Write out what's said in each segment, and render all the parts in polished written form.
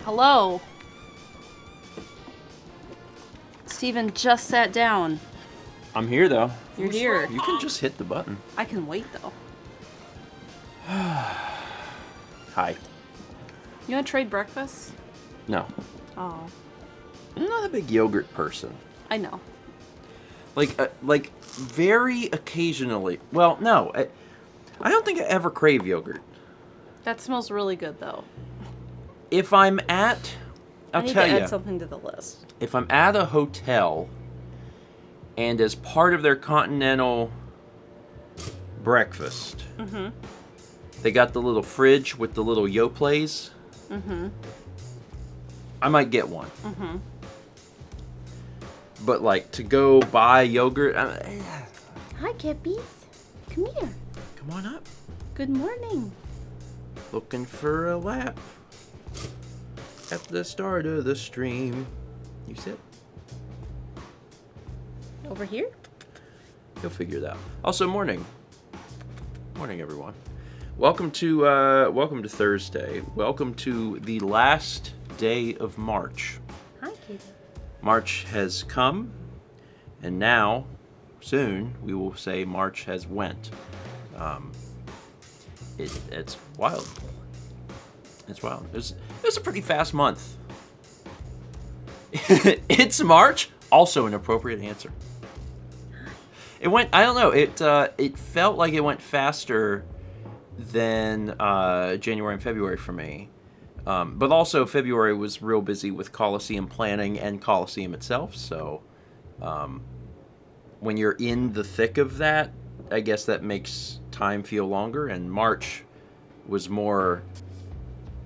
Hello. Stephen just sat down. I'm here, though. You're here. You can just hit the button. I can wait, though. Hi. You want to trade breakfast? No. Oh. I'm not a big yogurt person. I know. Like very occasionally. Well, no. I don't think I ever crave yogurt. That smells really good, though. If I'm at... I need to add something to the list. If I'm at a hotel, and as part of their continental breakfast, they got the little fridge with the little Yoplays. I might get one. But, like, to go buy yogurt... Hi, Kippies. Come here. Come on up. Good morning. Looking for a lap at the start of the stream. You sit. Over here? You'll figure it out. Also, morning. Morning, everyone. Welcome to Thursday. Welcome to the last day of March. Hi, Katie. March has come, and now, soon, we will say March has went. It's wild. It's wild. It was a pretty fast month. It's March. Also an appropriate answer. It went. I don't know. It felt like it went faster than January and February for me. But also February was real busy with Coliseum planning and Coliseum itself. So when you're in the thick of that, I guess that makes time feel longer. And March was more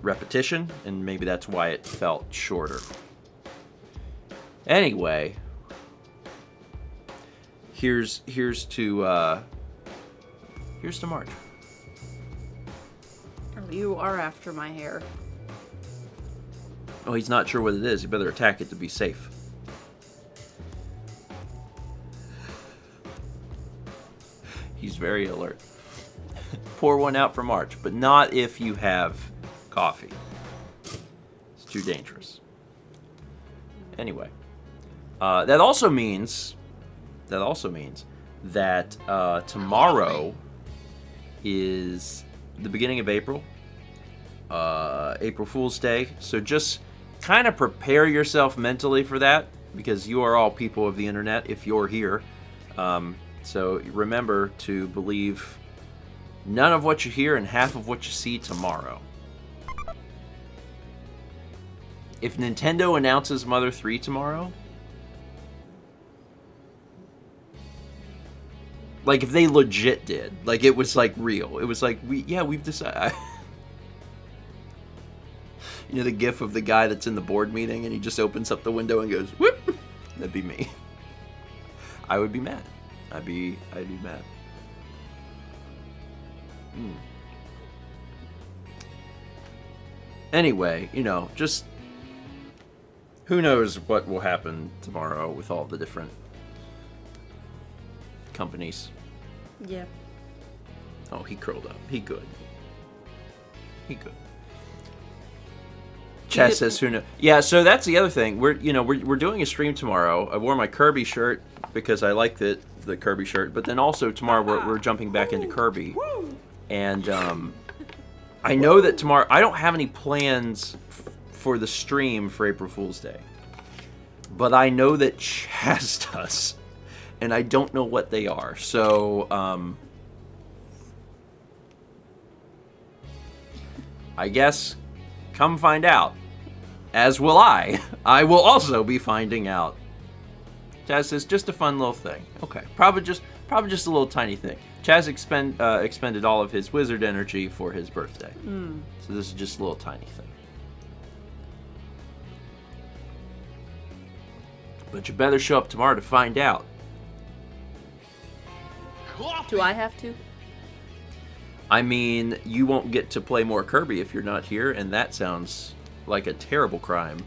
repetition, and maybe that's why it felt shorter. Anyway, here's to March. Oh, you are after my hair. Oh, he's not sure what it is. You better attack it to be safe. He's very alert. Pour one out for March, but not if you have coffee. It's too dangerous. Anyway, that also means that tomorrow is the beginning of April. April Fool's Day. So just kind of prepare yourself mentally for that, because you are all people of the internet if you're here. So remember to believe none of what you hear and half of what you see tomorrow. If Nintendo announces Mother 3 tomorrow, like if they legit did, like it was like real, it was like we've decided. You know the gif of the guy that's in the board meeting and he just opens up the window and goes, whoop! That'd be me. I would be mad. I'd be mad. Anyway, just who knows what will happen tomorrow with all the different companies. Yeah. Oh, he curled up. He good. Chad says, "Who knows?" Yeah, so that's the other thing. We're doing a stream tomorrow. I wore my Kirby shirt because I like the Kirby shirt, but then also tomorrow we're jumping back into Kirby, and I know that tomorrow I don't have any plans for the stream for April Fool's Day, but I know that Chaz does, and I don't know what they are. So I guess come find out. As will I. I will also be finding out. Chaz says, just a fun little thing. Okay, probably just a little tiny thing. Chaz expended all of his wizard energy for his birthday. So this is just a little tiny thing. But you better show up tomorrow to find out. Do I have to? I mean, you won't get to play more Kirby if you're not here, and that sounds like a terrible crime.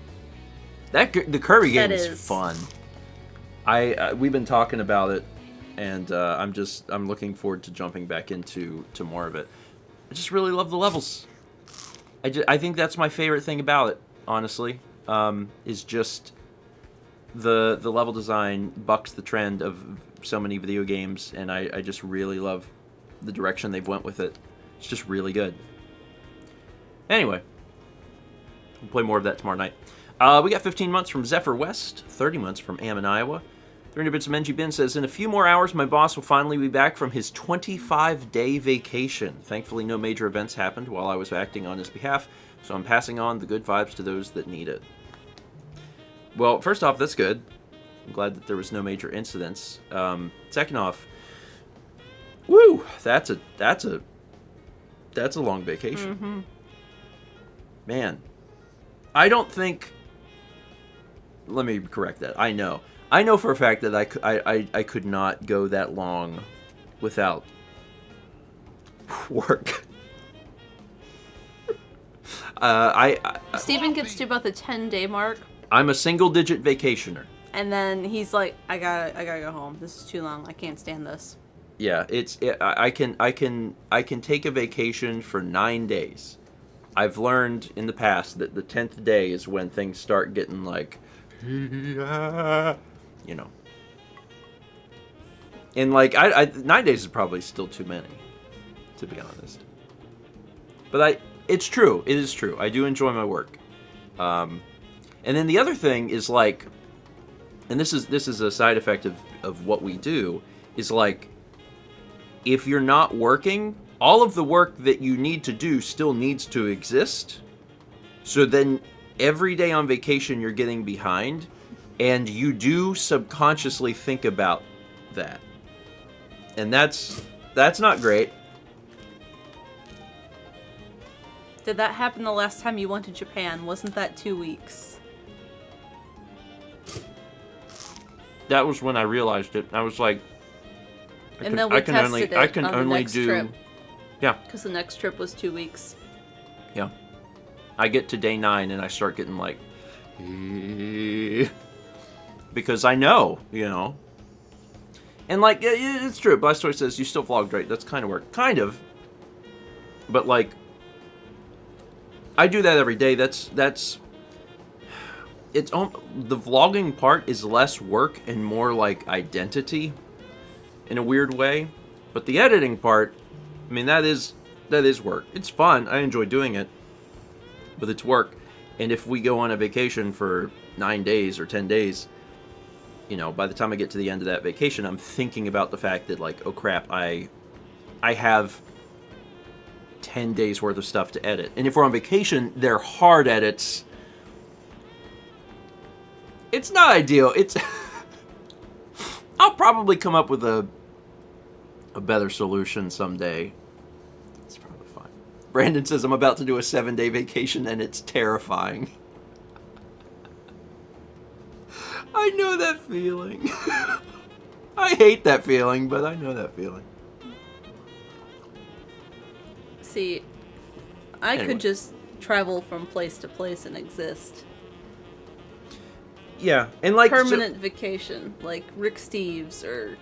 The Kirby game is fun. We've been talking about it, and I'm looking forward to jumping back into more of it. I just really love the levels. I think that's my favorite thing about it. honestly, is just the level design bucks the trend of so many video games, and I just really love the direction they've went with it. It's just really good. Anyway, we'll play more of that tomorrow night. We got 15 months from Zephyr West, 30 months from Ammon, Iowa. 300 bits of NG Bin says, in a few more hours, my boss will finally be back from his 25-day vacation. Thankfully, no major events happened while I was acting on his behalf, so I'm passing on the good vibes to those that need it. Well, first off, that's good. I'm glad that there was no major incidents. Second off, woo, that's a long vacation. Mm-hmm. Man, I don't think. Let me correct that. I know for a fact that I could not go that long without work. Stephen gets to about the 10-day mark, I'm a single-digit vacationer. and then he's like, I gotta go home. This is too long. I can't stand this. Yeah, I can take a vacation for 9 days. I've learned in the past that the 10th day is when things start getting like, you know. And like, 9 days is probably still too many, to be honest. But it's true. It is true. I do enjoy my work. And then the other thing is like, and this is a side effect of what we do, is like, if you're not working, all of the work that you need to do still needs to exist. So then every day on vacation you're getting behind, and you do subconsciously think about that. And that's not great. Did that happen the last time you went to Japan? Wasn't that 2 weeks? That was when I realized it. I was like, And then we tested it I can on the only next do trip. Yeah. Because the next trip was 2 weeks. Yeah. I get to day 9 and I start getting like, because I know, you know. And like, it's true. Blastoise says, you still vlogged, right? That's kind of work. Kind of. But like, I do that every day. It's the vlogging part is less work and more like identity in a weird way. But the editing part, I mean, that is work. It's fun. I enjoy doing it. But it's work. And if we go on a vacation for 9 days or 10 days, you know, by the time I get to the end of that vacation, I'm thinking about the fact that, like, oh crap, I have 10 days worth of stuff to edit. And if we're on vacation, they're hard edits. It's not ideal. It's I'll probably come up with a better solution someday. It's probably fine. Brandon says, I'm about to do a 7-day vacation and it's terrifying. I know that feeling. I hate that feeling, but I know that feeling. See, I Anyway. could just travel from place to place and exist. Yeah, and like Permanent vacation, like Rick Steves, or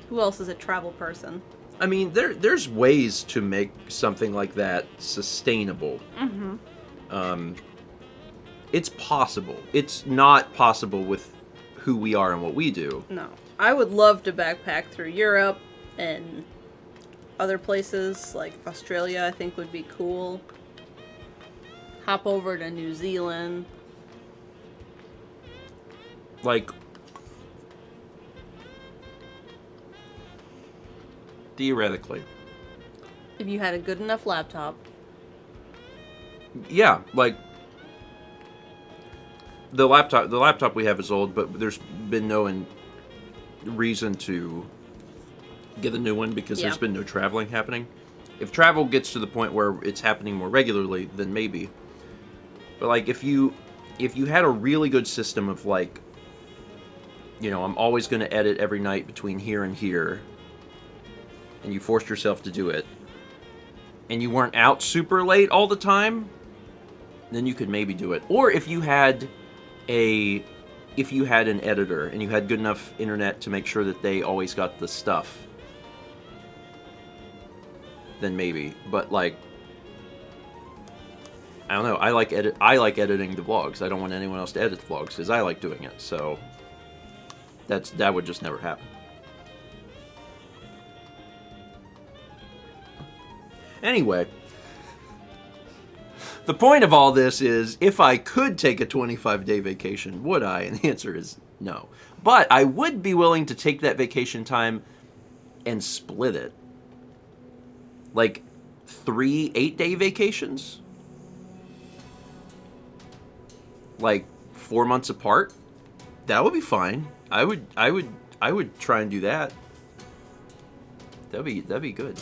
who else is a travel person? I mean, there's ways to make something like that sustainable. Mm-hmm. It's possible. It's not possible with who we are and what we do. No. I would love to backpack through Europe and other places, like Australia I think would be cool. Hop over to New Zealand. Like, theoretically. If you had a good enough laptop. Yeah, like, the laptop we have is old, but there's been no reason to get a new one because there's been no traveling happening. If travel gets to the point where it's happening more regularly, then maybe. But like, if you had a really good system of like, you know, I'm always going to edit every night between here and here, and you forced yourself to do it, and you weren't out super late all the time, then you could maybe do it. Or if you had an editor and you had good enough internet to make sure that they always got the stuff, then maybe. But like, I don't know. I like editing the vlogs. I don't want anyone else to edit the vlogs because I like doing it. So that would just never happen. Anyway, the point of all this is, if I could take a 25-day vacation, would I? And the answer is no. But I would be willing to take that vacation time and split it. Like 3 8-day vacations? Like 4 months apart? That would be fine. I would try and do that. That'd be good.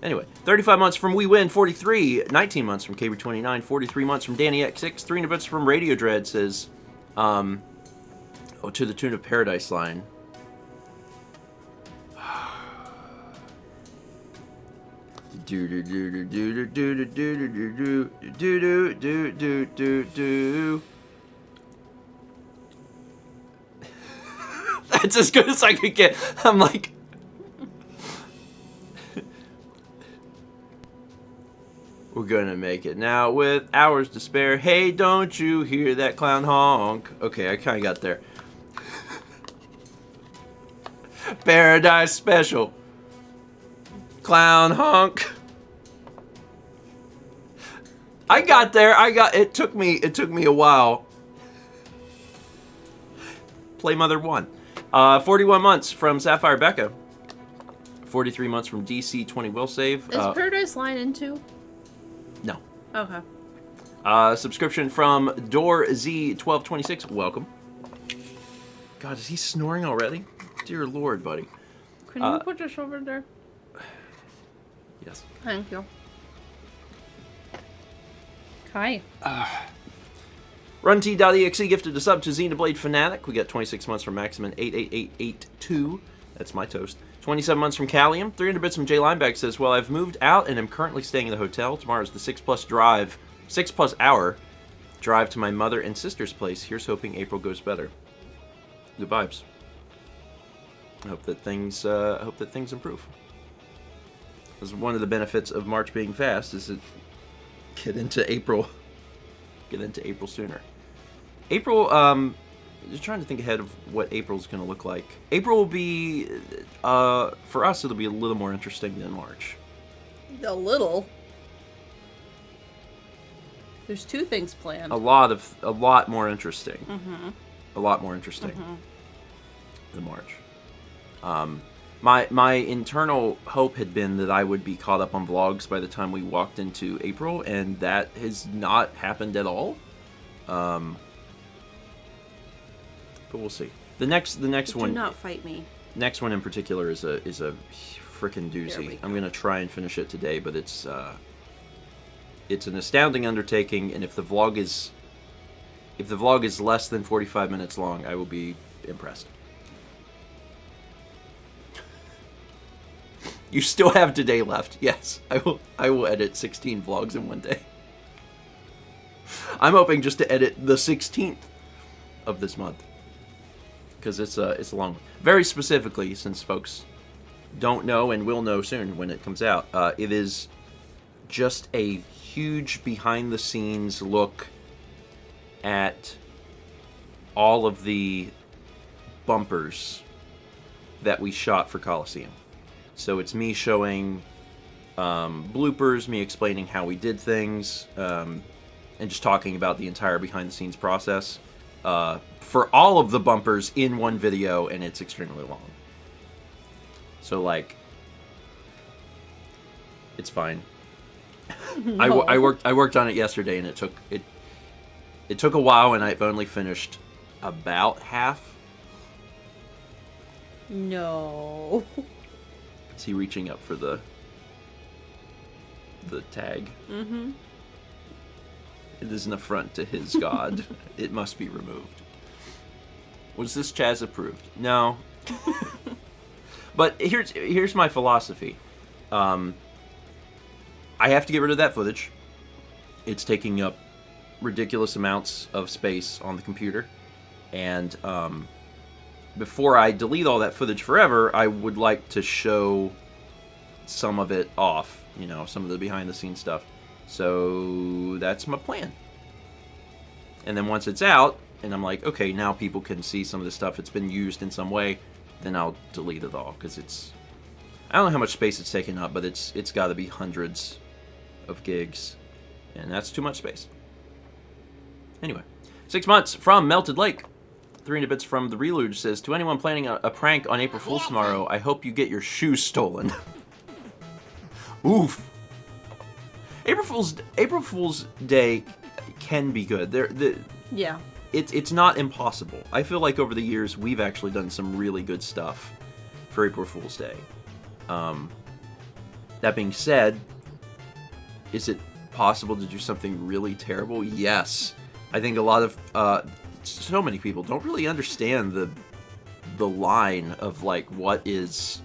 Anyway, 35 months from We Win, 43, 19 months from KB29, 43 months from Danny X6, 3 bits from Radio Dread says, to the tune of Paradise Line. Do do do do do do do do do do do do do. That's as good as I could get. I'm like, we're gonna make it now with hours to spare. Hey, don't you hear that clown honk? Okay, I kind of got there. Paradise Special. Clown honk. I got there. It took me a while. Play Mother 1. 41 months from Sapphire Becca. 43 months from DC20 Will Save. Is Paradise Line in 2? No. Okay. Subscription from DoorZ1226. Welcome. God, is he snoring already? Dear Lord, buddy. Can you put this over there? Yes. Thank you. Hi. RunT.exe gifted a sub to Xenoblade Fanatic. We got 26 months from Maximin88882. That's my toast. 27 months from Callium. 300 bits from J Lineback says, well, I've moved out and am currently staying in the hotel. Tomorrow's the 6+ hour drive to my mother and sister's place. Here's hoping April goes better. Good vibes. I hope that things improve. This is one of the benefits of March being fast, is it get into April sooner. April, just trying to think ahead of what April's going to look like. April will be, for us, it'll be a little more interesting than March. A little. There's 2 things planned. A lot more interesting. Mm-hmm. A lot more interesting than March. My internal hope had been that I would be caught up on vlogs by the time we walked into April, and that has not happened at all. But we'll see. The next one. Do not fight me. Next one in particular is a frickin' doozy. I'm gonna try and finish it today, but it's an astounding undertaking, and if the vlog is less than 45 minutes long, I will be impressed. You still have today left. Yes, I will edit 16 vlogs in one day. I'm hoping just to edit the 16th of this month, because it's a long one. Very specifically, since folks don't know and will know soon when it comes out, it is just a huge behind-the-scenes look at all of the bumpers that we shot for Coliseum. So it's me showing bloopers, me explaining how we did things, and just talking about the entire behind-the-scenes process for all of the bumpers in one video, and it's extremely long. So, like, it's fine. No. I worked on it yesterday, and it took a while, and I've only finished about half. No. Is he reaching up for the tag? Mm-hmm. It is an affront to his god. It must be removed. Was this Chaz approved? No. But here's my philosophy. I have to get rid of that footage. It's taking up ridiculous amounts of space on the computer. And before I delete all that footage forever, I would like to show some of it off, some of the behind-the-scenes stuff. So that's my plan. And then once it's out, and I'm like, okay, now people can see some of the stuff. It's been used in some way. Then I'll delete it all, because it's... I don't know how much space it's taking up, but it's got to be hundreds of gigs. And that's too much space. Anyway. 6 months from Melted Lake. 300 bits from the Reluge says, to anyone planning a prank on April Fool's tomorrow, I hope you get your shoes stolen. Oof. April Fool's Day can be good. Yeah. It's not impossible. I feel like over the years we've actually done some really good stuff for April Fool's Day. That being said, is it possible to do something really terrible? Yes. I think a lot of so many people don't really understand the line of like what is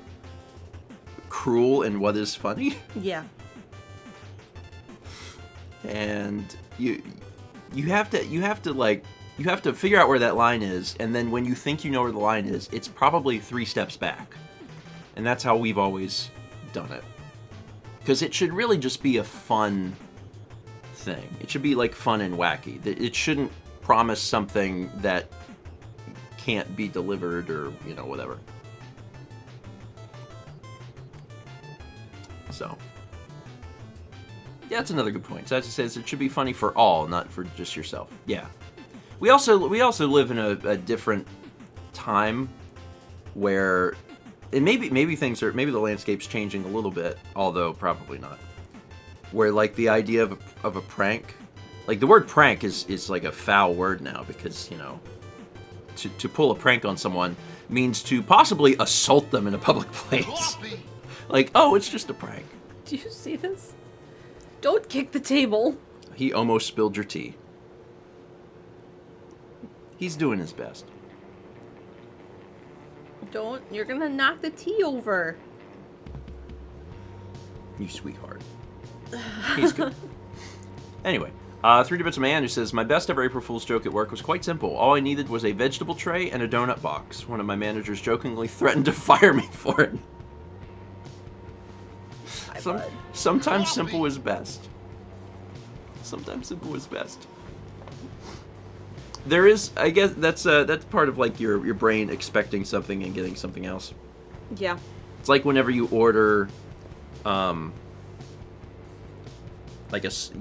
cruel and what is funny. Yeah. And you have to figure out where that line is, and then when you think you know where the line is, it's probably 3 steps back. And that's how we've always done it. Because it should really just be a fun thing. It should be like fun and wacky. It shouldn't promise something that can't be delivered or, you know, whatever. So, yeah, that's another good point. So as it says, it should be funny for all, not for just yourself. Yeah. We also live in a different time where, and maybe the landscape's changing a little bit, although probably not. Where like the idea of a prank, like the word prank is like a foul word now, because, you know, to pull a prank on someone means to possibly assault them in a public place. Like, oh, it's just a prank. Do you see this? Don't kick the table. He almost spilled your tea. He's doing his best. Don't. You're gonna knock the tea over. You sweetheart. He's good. Anyway, 3D Bits of Man who says, my best ever April Fool's joke at work was quite simple. All I needed was a vegetable tray and a donut box. One of my managers jokingly threatened to fire me for it. Sometimes simple is best. Sometimes simple is best. There is, I guess, that's part of like your brain expecting something and getting something else. Yeah. It's like whenever you order, you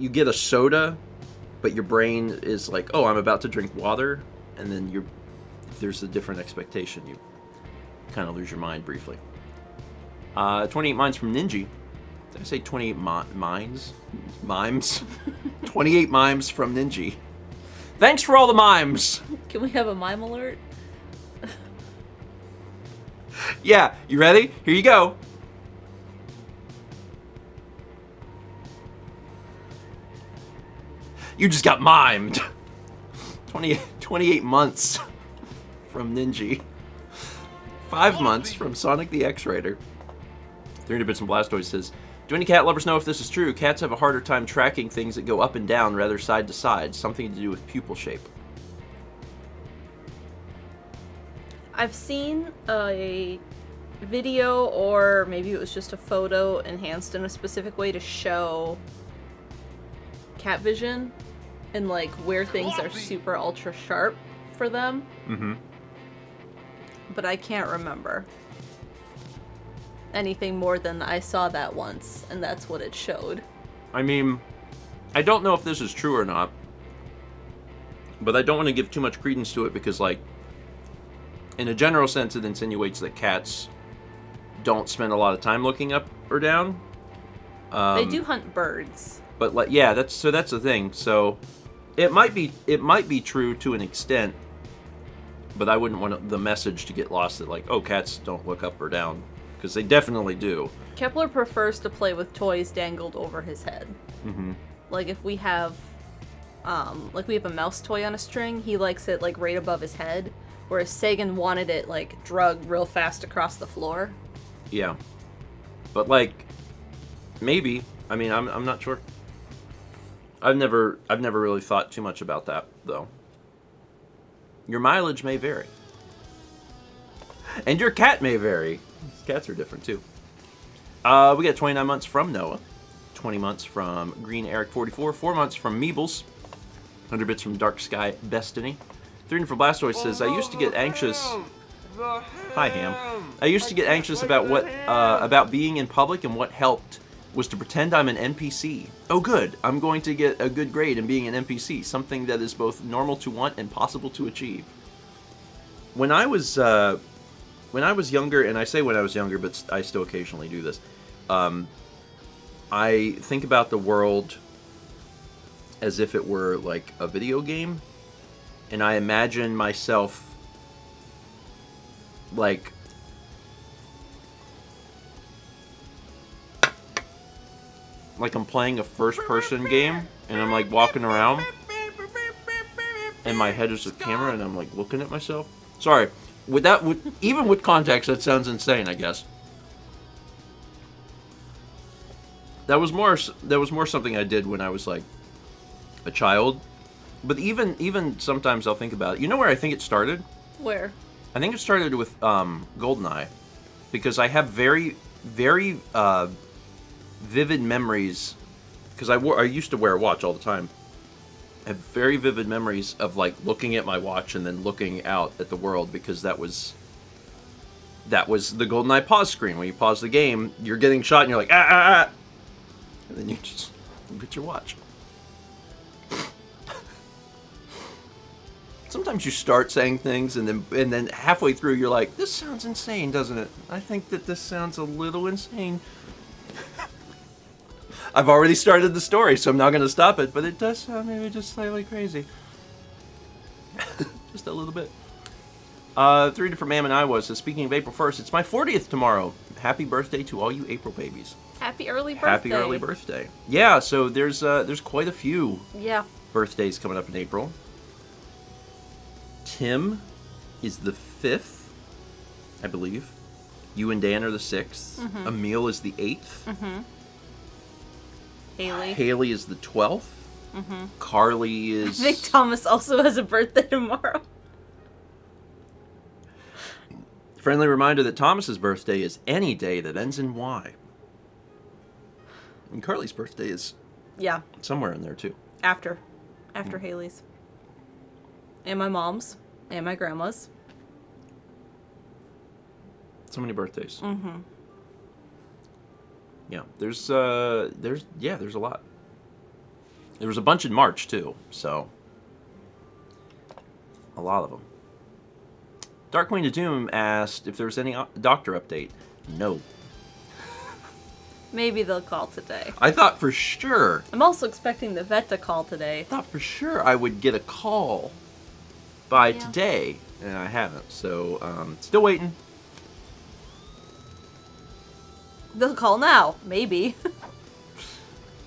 get a soda, but your brain is like, oh, I'm about to drink water, and then if there's a different expectation, you kind of lose your mind briefly. 28 Mimes from Ninja. Did I say 28 mimes? Mimes? 28 mimes from Ninja. Thanks for all the mimes! Can we have a mime alert? Yeah, you ready? Here you go. You just got mimed. 28 months from Ninja. 5 months from Sonic the X-Raider. 300 Bits and Blastoise says, do any cat lovers know if this is true? Cats have a harder time tracking things that go up and down rather side to side. Something to do with pupil shape. I've seen a video, or maybe it was just a photo enhanced in a specific way to show cat vision and like where things are super ultra sharp for them. Mm-hmm. But I can't remember anything more than I saw that once, and that's what it showed. I mean, I don't know if this is true or not, but I don't want to give too much credence to it because, like, in a general sense, it insinuates that cats don't spend a lot of time looking up or down. They do hunt birds. But, like, yeah, that's the thing. So, it might be true to an extent, but I wouldn't want the message to get lost that, like, oh, cats don't look up or down. Because they definitely do. Kepler prefers to play with toys dangled over his head. Mm-hmm. Like if we have, a mouse toy on a string, he likes it like right above his head. Whereas Sagan wanted it like drug real fast across the floor. Yeah, but like, maybe. I mean, I'm not sure. I've never really thought too much about that though. Your mileage may vary, and your cat may vary. Cats are different too. We got 29 months from Noah. 20 months from Green Eric 44, 4 months from Meebles, 100 bits from Dark Sky Destiny. 3 from Blastoise says, I used to get anxious. Hi, Ham. I used to get anxious about being in public, and what helped was to pretend I'm an NPC. Oh good, I'm going to get a good grade in being an NPC, something that is both normal to want and possible to achieve. When I was younger, and I say when I was younger, but I still occasionally do this, I think about the world as if it were like a video game, and I imagine myself like I'm playing a first-person game, and I'm like walking around, and my head is the camera, and I'm like looking at myself. Sorry, even with context, that sounds insane, I guess. That was more something I did when I was like a child. But even sometimes I'll think about it. You know where I think it started? Where? I think it started with GoldenEye, because I have very, very vivid memories, because I used to wear a watch all the time. I have very vivid memories of like looking at my watch and then looking out at the world, because that was the GoldenEye pause screen. When you pause the game, you're getting shot and you're like, ah, and then you just look at your watch. Sometimes you start saying things, and then halfway through you're like, this sounds insane, doesn't it? I think that this sounds a little insane. I've already started the story, so I'm not going to stop it, but it does sound maybe just slightly crazy. Just a little bit. 3 different Mam and I says, speaking of April 1st, it's my 40th tomorrow. Happy birthday to all you April babies. Happy early birthday. Happy early birthday. Yeah, so there's quite a few birthdays coming up in April. Tim is the 5th, I believe. You and Dan are the 6th. Mm-hmm. Emil is the 8th. Mm-hmm. Haley is the 12th. Mm-hmm. Carly is... I think Thomas also has a birthday tomorrow. Friendly reminder that Thomas's birthday is any day that ends in Y. And Carly's birthday is somewhere in there, too. After Haley's. And my mom's. And my grandma's. So many birthdays. Mm-hmm. Yeah, there's a lot. There was a bunch in March, too, so... a lot of them. Dark Queen of Doom asked if there was any doctor update. No. Maybe they'll call today. I thought for sure... I'm also expecting the vet to call today. I thought for sure I would get a call by today, and I haven't, so still waiting. They'll call now, maybe.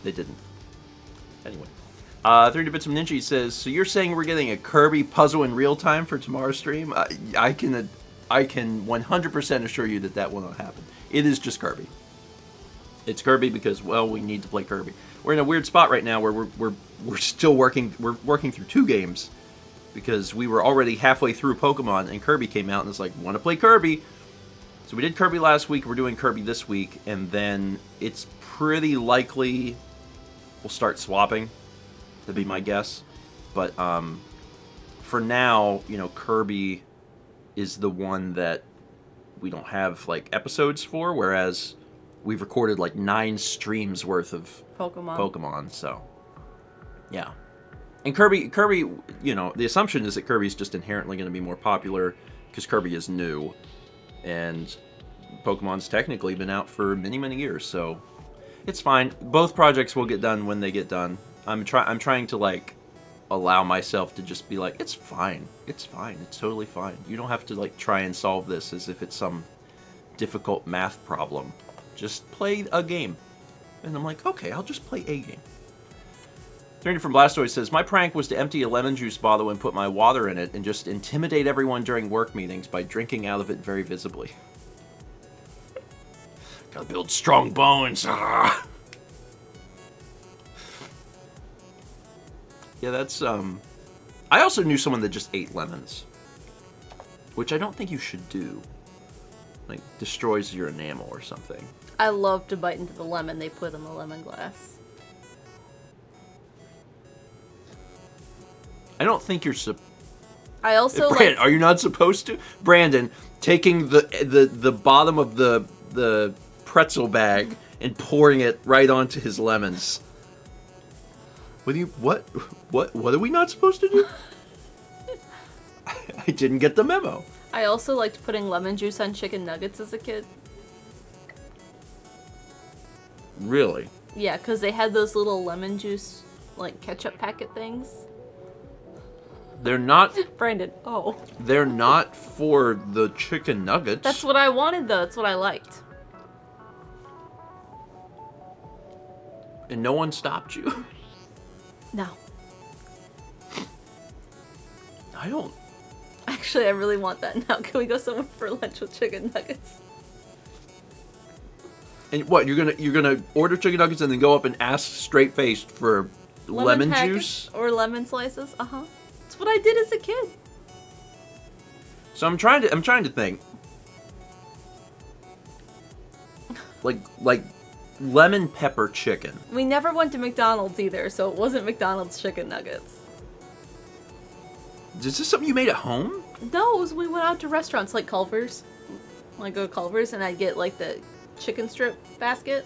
They didn't. Anyway. 30 Bits of Ninja says, so you're saying we're getting a Kirby puzzle in real time for tomorrow's stream? I can 100% assure you that will not happen. It is just Kirby. It's Kirby because, well, we need to play Kirby. We're in a weird spot right now where we're still working through 2 games, because we were already halfway through Pokemon and Kirby came out, and it's like, want to play Kirby. So we did Kirby last week, we're doing Kirby this week, and then it's pretty likely we'll start swapping. That'd be my guess. But for now, Kirby is the one that we don't have like episodes for, whereas we've recorded like 9 streams worth of Pokemon, so yeah. And Kirby, the assumption is that Kirby's just inherently going to be more popular because Kirby is new, and Pokemon's technically been out for many, many years, so it's fine. Both projects will get done when they get done. I'm trying to like allow myself to just be like, it's fine, it's totally fine. You don't have to like try and solve this as if it's some difficult math problem. Just play a game. And I'm like, okay, I'll just play a game. 30 from Blastoise says, my prank was to empty a lemon juice bottle and put my water in it and just intimidate everyone during work meetings by drinking out of it very visibly. Gotta build strong bones. Ah. Yeah, that's, I also knew someone that just ate lemons, which I don't think you should do. Like, destroys your enamel or something. I love to bite into the lemon they put in the lemon glass. I don't think you're I also Brandon, like... are you not supposed to? Brandon, taking the bottom of the pretzel bag and pouring it right onto his lemons. What are we not supposed to do? I didn't get the memo. I also liked putting lemon juice on chicken nuggets as a kid. Really? Yeah, because they had those little lemon juice, like, ketchup packet things. They're not... Brandon, oh. They're not for the chicken nuggets. That's what I wanted, though. That's what I liked. And no one stopped you? No. I don't... Actually, I really want that now. Can we go somewhere for lunch with chicken nuggets? And what, you're gonna order chicken nuggets and then go up and ask straight-faced for lemon juice? Or lemon slices? Uh-huh. That's what I did as a kid. So I'm trying to think. Like lemon pepper chicken. We never went to McDonald's either, so it wasn't McDonald's chicken nuggets. Is this something you made at home? No, it was we went out to restaurants like Culver's. Like go to Culver's and I'd get like the chicken strip basket.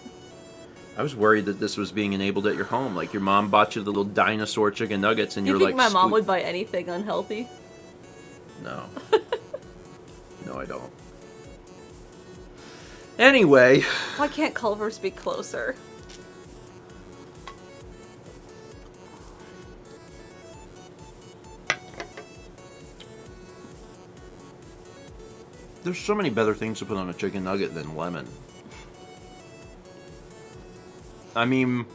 I was worried that this was being enabled at your home. Like your mom bought you the little dinosaur chicken nuggets and You you're think like... my mom would buy anything unhealthy? No. No, I don't. Anyway. Why can't Culver's be closer? There's so many better things to put on a chicken nugget than lemon. I mean,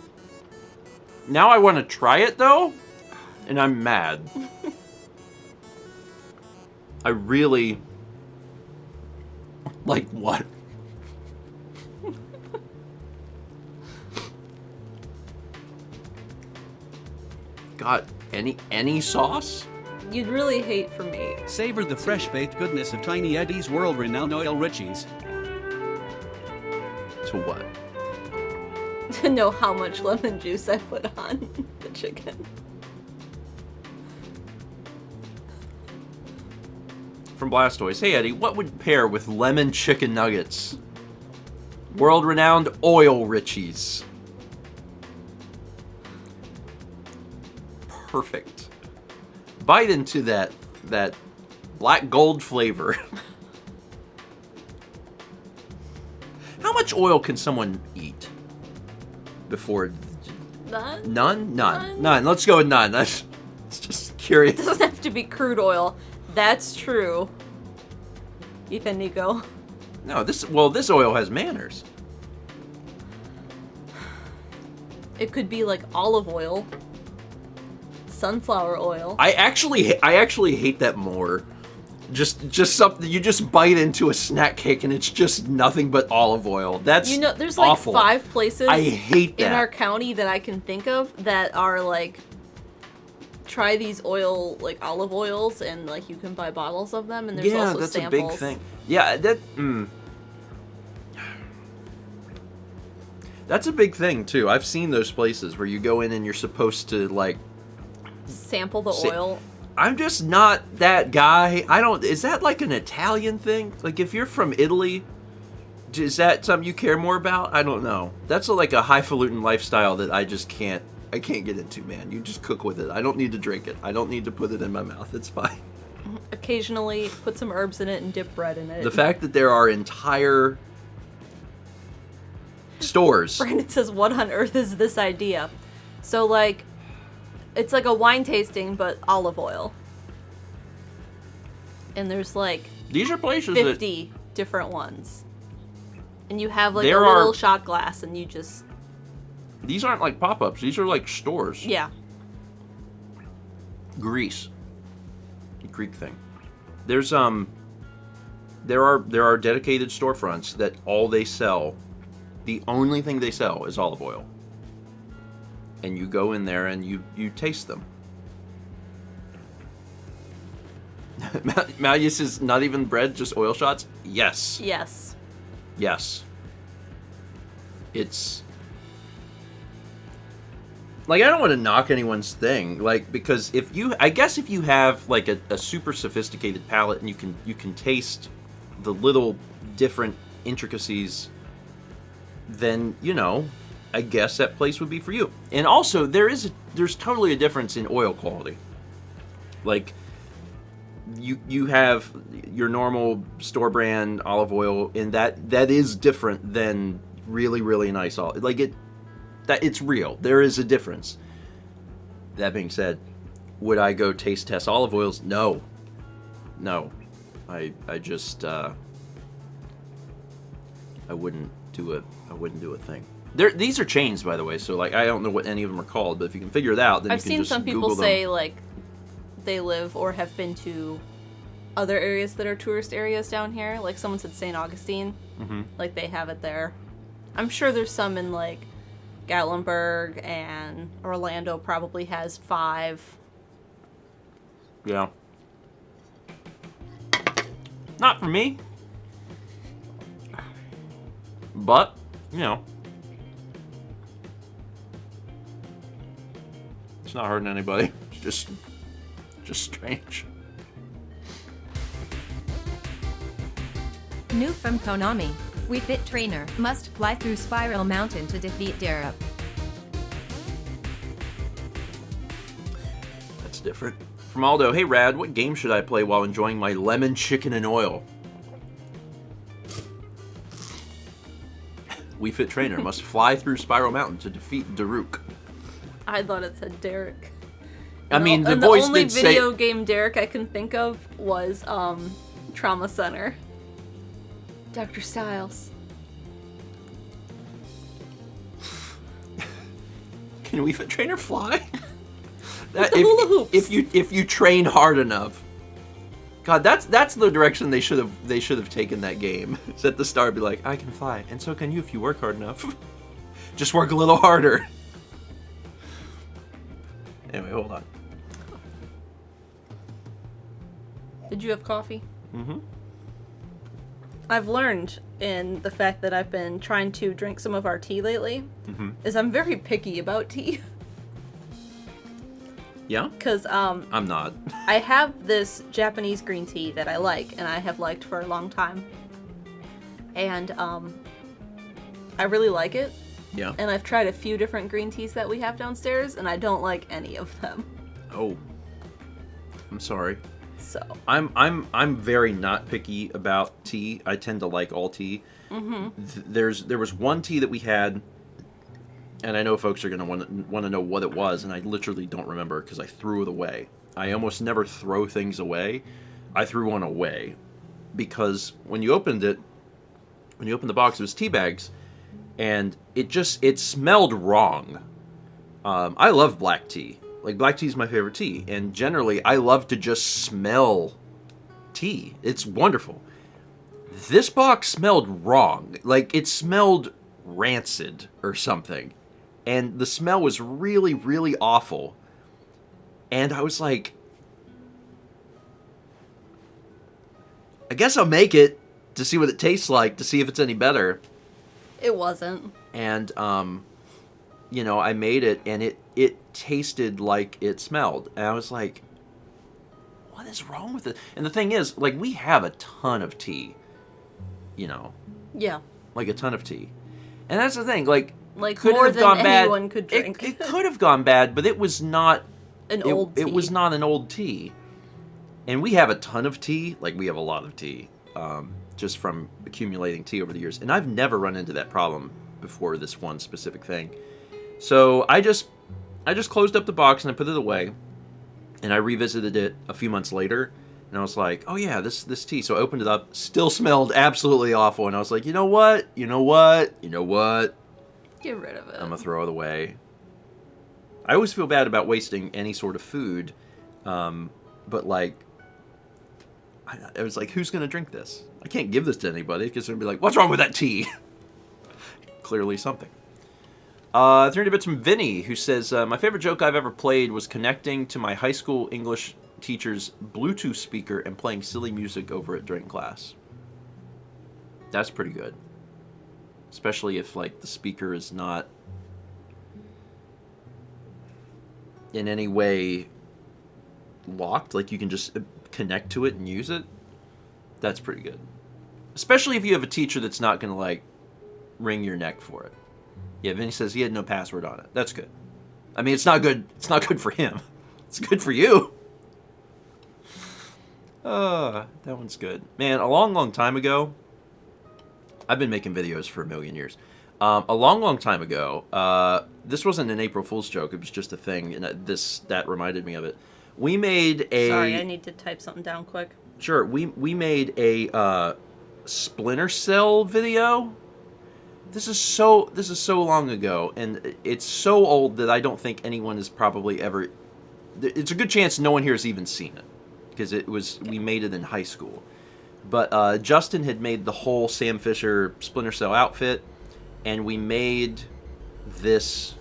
now I want to try it though, and I'm mad. I really... Like what? God, any sauce? You'd really hate for me. Savor the fresh-baked goodness of Tiny Eddie's world-renowned oil richies. To what? To know how much lemon juice I put on the chicken. From Blastoise. Hey Eddie, what would pair with lemon chicken nuggets? World-renowned oil richies. Perfect. Bite into that black gold flavor. How much oil can someone eat before? None? None. Let's go with none. That's just curious. It doesn't have to be crude oil. That's true. Ethan, Nico. No, this oil has manners. It could be like olive oil. Sunflower oil. I actually hate that more. Just something you just bite into a snack cake and it's just nothing but olive oil. That's there's like awful. 5 places I hate that in our county that I can think of that are like try these olive oils and like you can buy bottles of them and there's also that's samples. a big thing. Yeah, that's a big thing too. I've seen those places where you go in and you're supposed to like sample the oil. I'm just not that guy. Is that like an Italian thing? Like if you're from Italy, is that something you care more about? I don't know. That's like a highfalutin lifestyle that I can't get into, man. You just cook with it. I don't need to drink it. I don't need to put it in my mouth. It's fine. Occasionally put some herbs in it and dip bread in it. The fact that there are entire stores. Brandon says, what on earth is this idea? So like it's like a wine tasting, but olive oil. And there's like These are places 50 different ones. And you have like a There little are- shot glass and you just... These aren't like pop-ups. These are like stores. Yeah. Greece. Greek thing. There's there are dedicated storefronts that all they sell, the only thing they sell is olive oil. And you go in there and you taste them. Malleus is not even bread, just oil shots? Yes. Yes. Yes. it's like, I don't want to knock anyone's thing, like, because if you have like a super sophisticated palate and you can taste the little different intricacies, then, you know, I guess that place would be for you. And also, there's totally a difference in oil quality. Like, you have your normal store brand olive oil, and that is different than really, really nice olive. Like, it's real. There is a difference. That being said, would I go taste test olive oils? No. I just I wouldn't do a thing. These are chains, by the way, so like I don't know what any of them are called, but if you can figure it out, then I've you can seen just some people Google them. say like they live or have been to other areas that are tourist areas down here. Like someone said St. Augustine. Mm-hmm. Like they have it there. I'm sure there's some in like Gatlinburg, and Orlando probably has 5. Yeah. Not for me. But, you know. It's not hurting anybody. It's just strange. New from Konami. We Fit Trainer must fly through Spiral Mountain to defeat Darup. That's different. From Aldo, hey Rad, what game should I play while enjoying my lemon chicken and oil? We Fit Trainer must fly through Spiral Mountain to defeat Daruk. I thought it said Derek. I mean, the and voice the only did say... video game Derek I can think of was Trauma Center. Dr. Styles. Can We Fit Trainer fly? The hula hoops. If you train hard enough. God, that's the direction they should have taken that game. It's at the start, be like, I can fly, and so can you if you work hard enough. Just work a little harder. Anyway, hold on. Did you have coffee? Mm-hmm. I've learned in the fact that I've been trying to drink some of our tea lately, is I'm very picky about tea. Yeah? Because I'm not. I have this Japanese green tea that I like, and I have liked for a long time. And I really like it. Yeah. And I've tried a few different green teas that we have downstairs, and I don't like any of them. Oh. I'm sorry. So. I'm very not picky about tea. I tend to like all tea. Mm-hmm. There was one tea that we had, and I know folks are gonna want to know what it was, and I literally don't remember because I threw it away. I almost never throw things away. I threw one away because when you opened the box, it was tea bags, and it smelled wrong. I love black tea. Like, black tea is my favorite tea, and generally, I love to just smell tea. It's wonderful. This box smelled wrong. Like, it smelled rancid or something. And the smell was really, really awful. And I was like, I guess I'll make it to see what it tastes like, to see if it's any better. It wasn't. And, I made it, and it tasted like it smelled. And I was like, what is wrong with it? And the thing is, like, we have a ton of tea. Yeah. Like, a ton of tea. And that's the thing, like could more have than gone bad. anyone could drink. It could have gone bad, but it was not old tea. It was not an old tea. And we have a ton of tea. Like, we have a lot of tea. Just from accumulating tea over the years. And I've never run into that problem before this one specific thing. So I just closed up the box and I put it away. And I revisited it a few months later. And I was like, oh yeah, this tea. So I opened it up. Still smelled absolutely awful. And I was like, you know what? Get rid of it. I'm going to throw it away. I always feel bad about wasting any sort of food. But like, I was like, who's going to drink this? I can't give this to anybody because they're going to be like, what's wrong with that tea? Clearly something. 30 bits from Vinny, who says, my favorite joke I've ever played was connecting to my high school English teacher's Bluetooth speaker and playing silly music over it during class. That's pretty good. especially if like the speaker is not in any way locked, like you can just connect to it and use it. That's pretty good. Especially if you have a teacher that's not going to like wring your neck for it. Yeah, Vinny says he had no password on it. That's good. I mean, it's not good. It's not good for him. It's good for you. That one's good. Man, a long, long time ago, I've been making videos for a million years. A long, long time ago, this wasn't an April Fool's joke. It was just a thing, and that reminded me of it. We made a... Sorry, I need to type something down quick. Sure. We made a Splinter Cell video. This is so long ago, and it's so old that I don't think anyone has probably ever... It's a good chance no one here has even seen it, because we made it in high school. But Justin had made the whole Sam Fisher Splinter Cell outfit, and we made this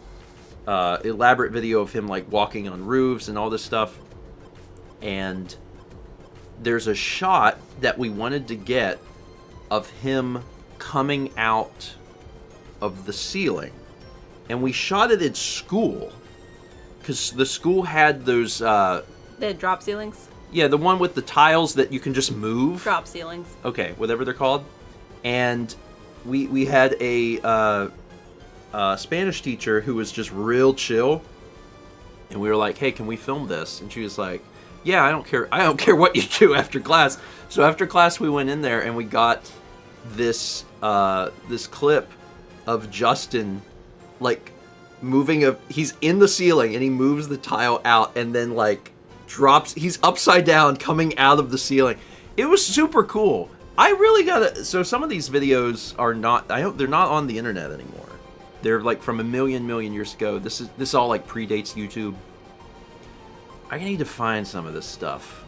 elaborate video of him like walking on roofs and all this stuff. And there's a shot that we wanted to get of him coming out of the ceiling, and we shot it at school because the school had those They had drop ceilings? yeah, the one with the tiles that you can just move. Drop ceilings. Okay, whatever they're called. And we had a Spanish teacher who was just real chill, and we were like, "Hey, can we film this?" And she was like, "Yeah, I don't care what you do after class." So after class, we went in there and we got this this clip of Justin like moving he's in the ceiling and he moves the tile out and then like drops. He's upside down coming out of the ceiling. It was super cool. I really gotta. So some of these videos are not. They're not on the internet anymore. They're like from a million years ago. This all like predates YouTube. I need to find some of this stuff.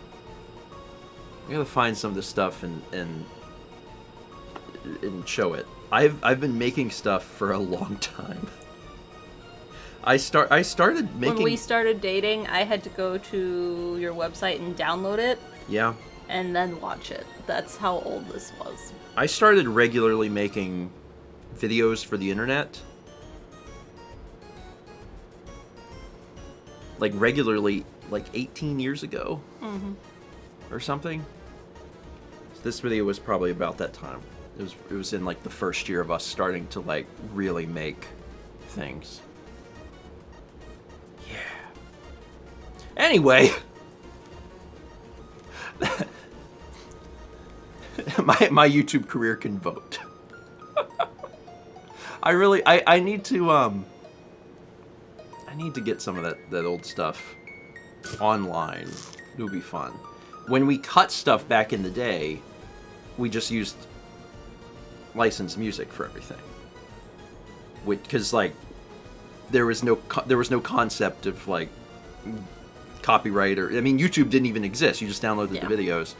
I gotta find some of this stuff and show it. I've been making stuff for a long time. I started making... When we started dating, I had to go to your website and download it. Yeah. And then watch it. That's how old this was. I started regularly making videos for the internet. Like regularly, like 18 years ago. Mm-hmm. Or something. This video was probably about that time. It was in like the first year of us starting to like really make things. Yeah. Anyway, my YouTube career can vote. I need to get some of that old stuff online. It would be fun. When we cut stuff back in the day, we just used licensed music for everything. Because like there was no concept of like copyright or YouTube didn't even exist. You just downloaded the videos.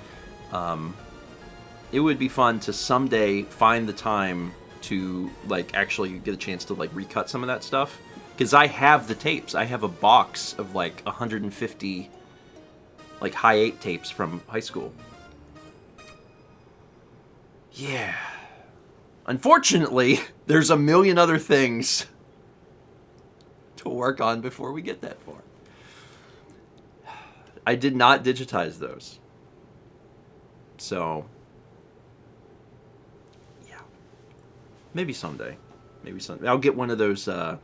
It would be fun to someday find the time to like actually get a chance to like recut some of that stuff. Because I have the tapes. I have a box of like 150 like high 8 tapes from high school. Yeah. Unfortunately, there's a million other things to work on before we get that far. I did not digitize those. So, yeah. Maybe someday. I'll get one of those, Do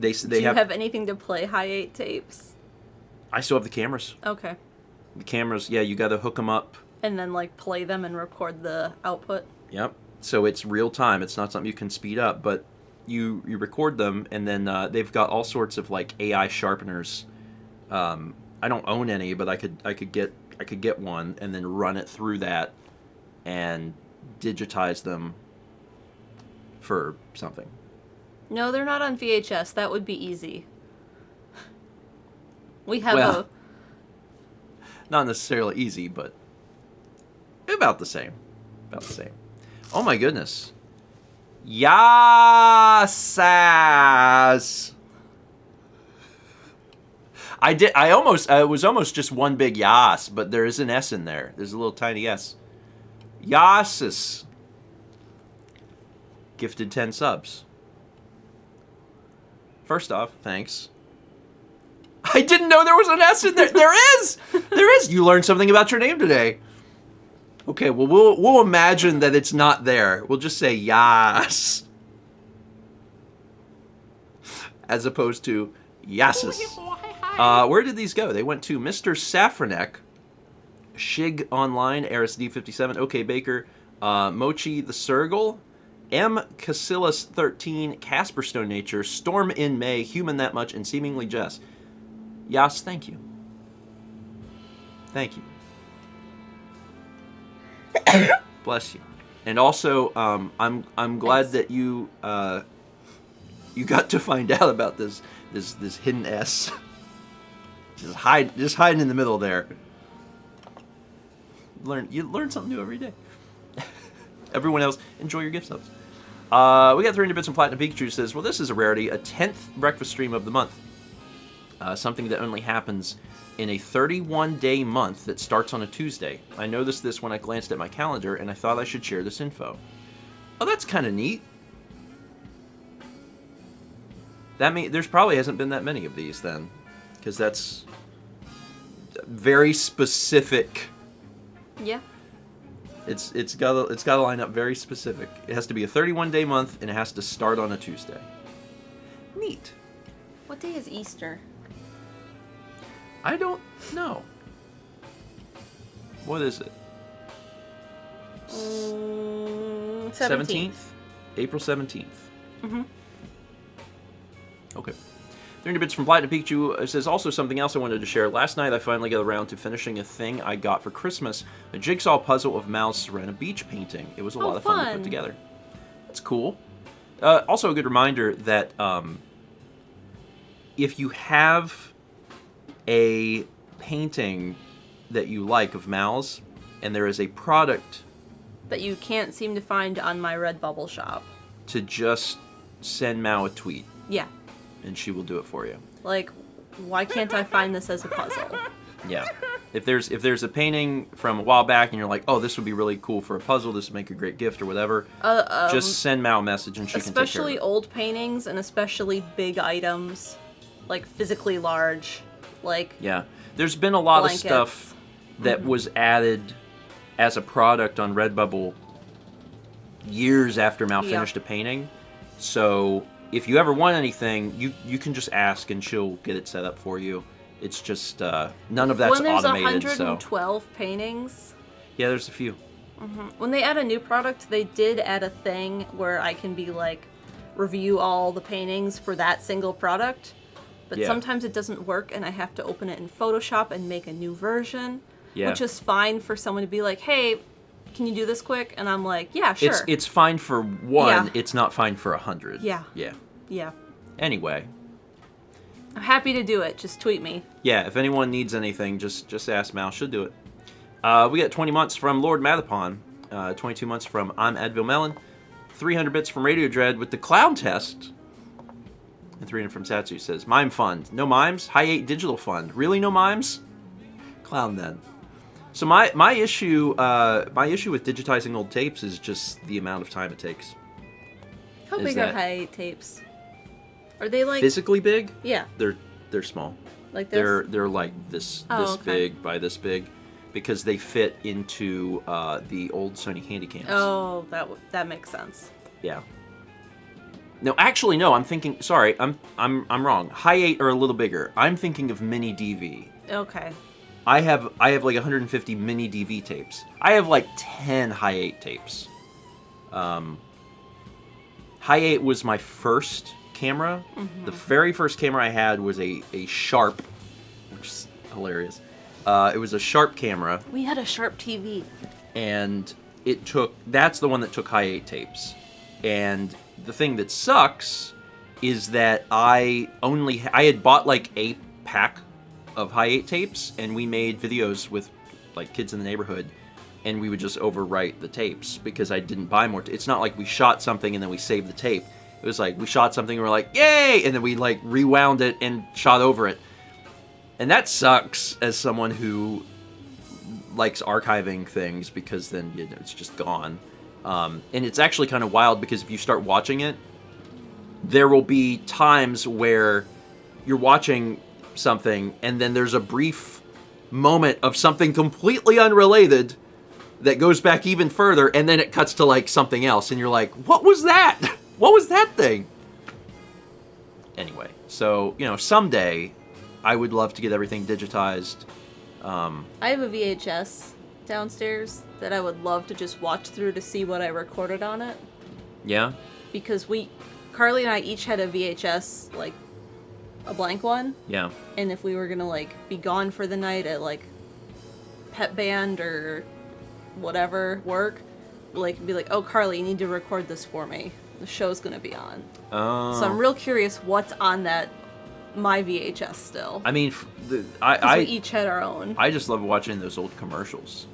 you have anything to play high 8 tapes? I still have the cameras. Okay. The cameras, yeah, you gotta hook them up. And then, like, play them and record the output? Yep. So it's real time. It's not something you can speed up, but you record them, and then they've got all sorts of, like, AI sharpeners. I don't own any, but I could get one and then run it through that and digitize them for something. No, they're not on VHS. That would be easy. We have not necessarily easy, but about the same. Oh my goodness. Yes. I was almost just one big yas, but there is an S in there. There's a little tiny S. Yasis. gifted 10 subs. First off, thanks. I didn't know there was an S in there. There is! There is! You learned something about your name today. Okay, well, we'll imagine that it's not there. We'll just say yas. As opposed to yasis. Where did these go? They went to Mr. Safranek, Shig Online, RSD57, OK Baker, Mochi the Sergal, M. Casillas 13, Casper Stone Nature, Storm in May, Human That Much, and Seemingly Jess. Yas, thank you. Thank you. Bless you. And also, I'm glad that you you got to find out about this hidden S. Just hiding in the middle there. You learn something new every day. Everyone else, enjoy your gift subs. We got 300 bits from Platinum Pikachu says, well, this is a rarity, a 10th breakfast stream of the month. Something that only happens in a 31-day month that starts on a Tuesday. I noticed this when I glanced at my calendar, and I thought I should share this info. Oh, that's kind of neat. That means there's probably hasn't been that many of these then, because that's very specific. Yeah. It's got to line up very specific. It has to be a 31-day month, and it has to start on a Tuesday. Neat. What day is Easter? I don't know. What is it? 17th. April 17th. Mm-hmm. Okay. 300 bits from Platinum Pikachu says, also something else I wanted to share. Last night I finally got around to finishing a thing I got for Christmas, a jigsaw puzzle of Mal's Serena Beach painting. It was a lot of fun to put together. That's cool. Also a good reminder that if you have a painting that you like of Mal's, and there is a product that you can't seem to find on my Redbubble shop, to just send Mal a tweet. Yeah. And she will do it for you. Like, why can't I find this as a puzzle? Yeah. If there's a painting from a while back and you're like, oh, this would be really cool for a puzzle, this would make a great gift or whatever, just send Mal a message and she can take care of it. Especially old paintings and especially big items, like physically large, like yeah. There's been a lot blankets. of stuff that was added as a product on Redbubble years after Mal finished a painting. So if you ever want anything, you can just ask and she'll get it set up for you. It's just none of that's automated. When there's 112 paintings. Yeah, there's a few. Mm-hmm. When they add a new product, they did add a thing where I can be like, review all the paintings for that single product. But sometimes it doesn't work and I have to open it in Photoshop and make a new version. Yeah. Which is fine for someone to be like, hey, can you do this quick? And I'm like, yeah, sure. It's fine for one. It's not fine for 100. Yeah. Yeah. Yeah. Anyway. I'm happy to do it. Just tweet me. Yeah, if anyone needs anything, just ask Mal. She'll do it. We got 20 months from Lord Mathapon. 22 months from I'm Advil Melon. 300 bits from Radio Dread with the clown test. And 300 from Satsu says, Mime Fund. No mimes? High 8 Digital Fund. Really no mimes? Clown then. So my issue with digitizing old tapes is just the amount of time it takes. How big are high 8 tapes? Are they like physically big? Yeah. They're small. Like this? They're like this big by this big, because they fit into the old Sony Handycams. Oh, that makes sense. Yeah. No, actually, no. I'm thinking. Sorry, I'm wrong. High 8 are a little bigger. I'm thinking of mini DV. Okay. I have like 150 mini DV tapes. I have like 10 high 8 tapes. High 8 was my first camera. Mm-hmm. The very first camera I had was a Sharp, which is hilarious. It was a Sharp camera. We had a Sharp TV. And that's the one that took high 8 tapes. And the thing that sucks is that I had bought like a pack of high 8 tapes, and we made videos with like kids in the neighborhood, and we would just overwrite the tapes because I didn't buy more. It's not like we shot something and then we saved the tape. It was like we shot something and we're like, yay! And then we like rewound it and shot over it. And that sucks as someone who likes archiving things, because then it's just gone. And it's actually kind of wild because if you start watching it, there will be times where you're watching something and then there's a brief moment of something completely unrelated that goes back even further, and then it cuts to like something else, and you're like, what was that? What was that thing? Anyway, so, you know, someday I would love to get everything digitized. I have a VHS downstairs that I would love to just watch through to see what I recorded on it. Yeah? Because Carly and I each had a VHS, like, a blank one. Yeah. And if we were gonna, like, be gone for the night at, like, pep band or whatever work, like, be like, oh, Carly, you need to record this for me. The show's gonna be on. Oh. So I'm real curious what's on my VHS still. I mean, We each had our own. I just love watching those old commercials.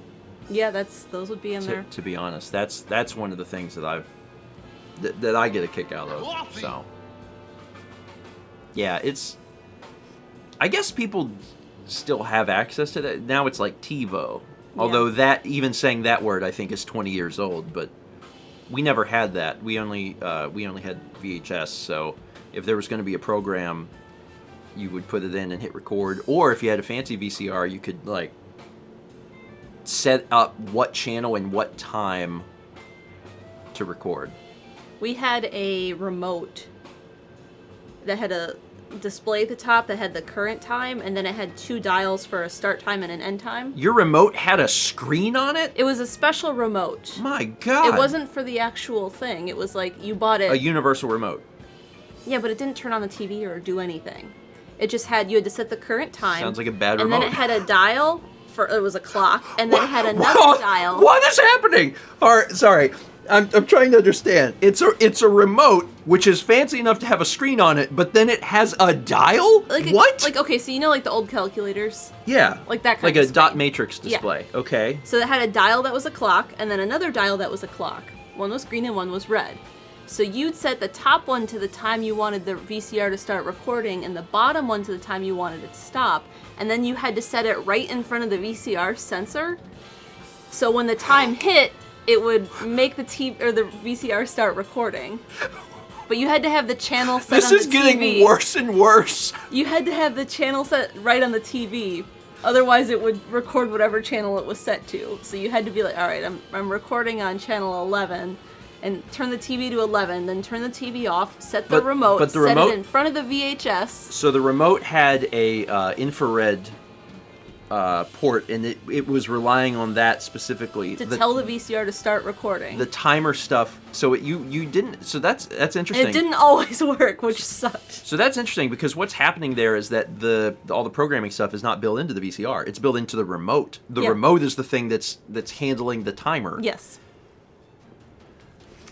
Yeah, those would be in there. To be honest, that's one of the things that I get a kick out of. So, yeah, I guess people still have access to that. Now it's like TiVo. Although that, even saying that word, I think is 20 years old. But we never had that. We only had VHS. So if there was going to be a program, you would put it in and hit record. Or if you had a fancy VCR, you could like set up what channel and what time to record. We had a remote that had a display at the top that had the current time, and then it had 2 dials for a start time and an end time. Your remote had a screen on it? It was a special remote. My God. It wasn't for the actual thing. It was like you bought it. A universal remote. Yeah, but it didn't turn on the TV or do anything. It just had, you had to set the current time. Sounds like a bad and remote. And then it had a dial it was a clock, and then it had another dial. What is happening? All right, sorry. I'm trying to understand. It's a remote which is fancy enough to have a screen on it, but then it has a dial? What? Okay, so you know like the old calculators? Yeah. Like that kind like of a dot matrix display. Yeah. Okay. So it had a dial that was a clock, and then another dial that was a clock. One was green and one was red. So you'd set the top one to the time you wanted the VCR to start recording, and the bottom one to the time you wanted it to stop, and then you had to set it right in front of the VCR sensor. So when the time hit, it would make the VCR start recording. But you had to have the channel set on the TV. This is getting worse and worse. You had to have the channel set right on the TV. Otherwise, it would record whatever channel it was set to. So you had to be like, all right, I'm recording on channel 11, and turn the TV to 11, then turn the TV off, set the remote, set it in front of the VHS. So the remote had a infrared port, and it was relying on that specifically to tell the VCR to start recording. The timer stuff. So you didn't. So that's interesting. And it didn't always work, which sucked. So that's interesting because what's happening there is that all the programming stuff is not built into the VCR. It's built into the remote. The remote is the thing that's handling the timer. Yes.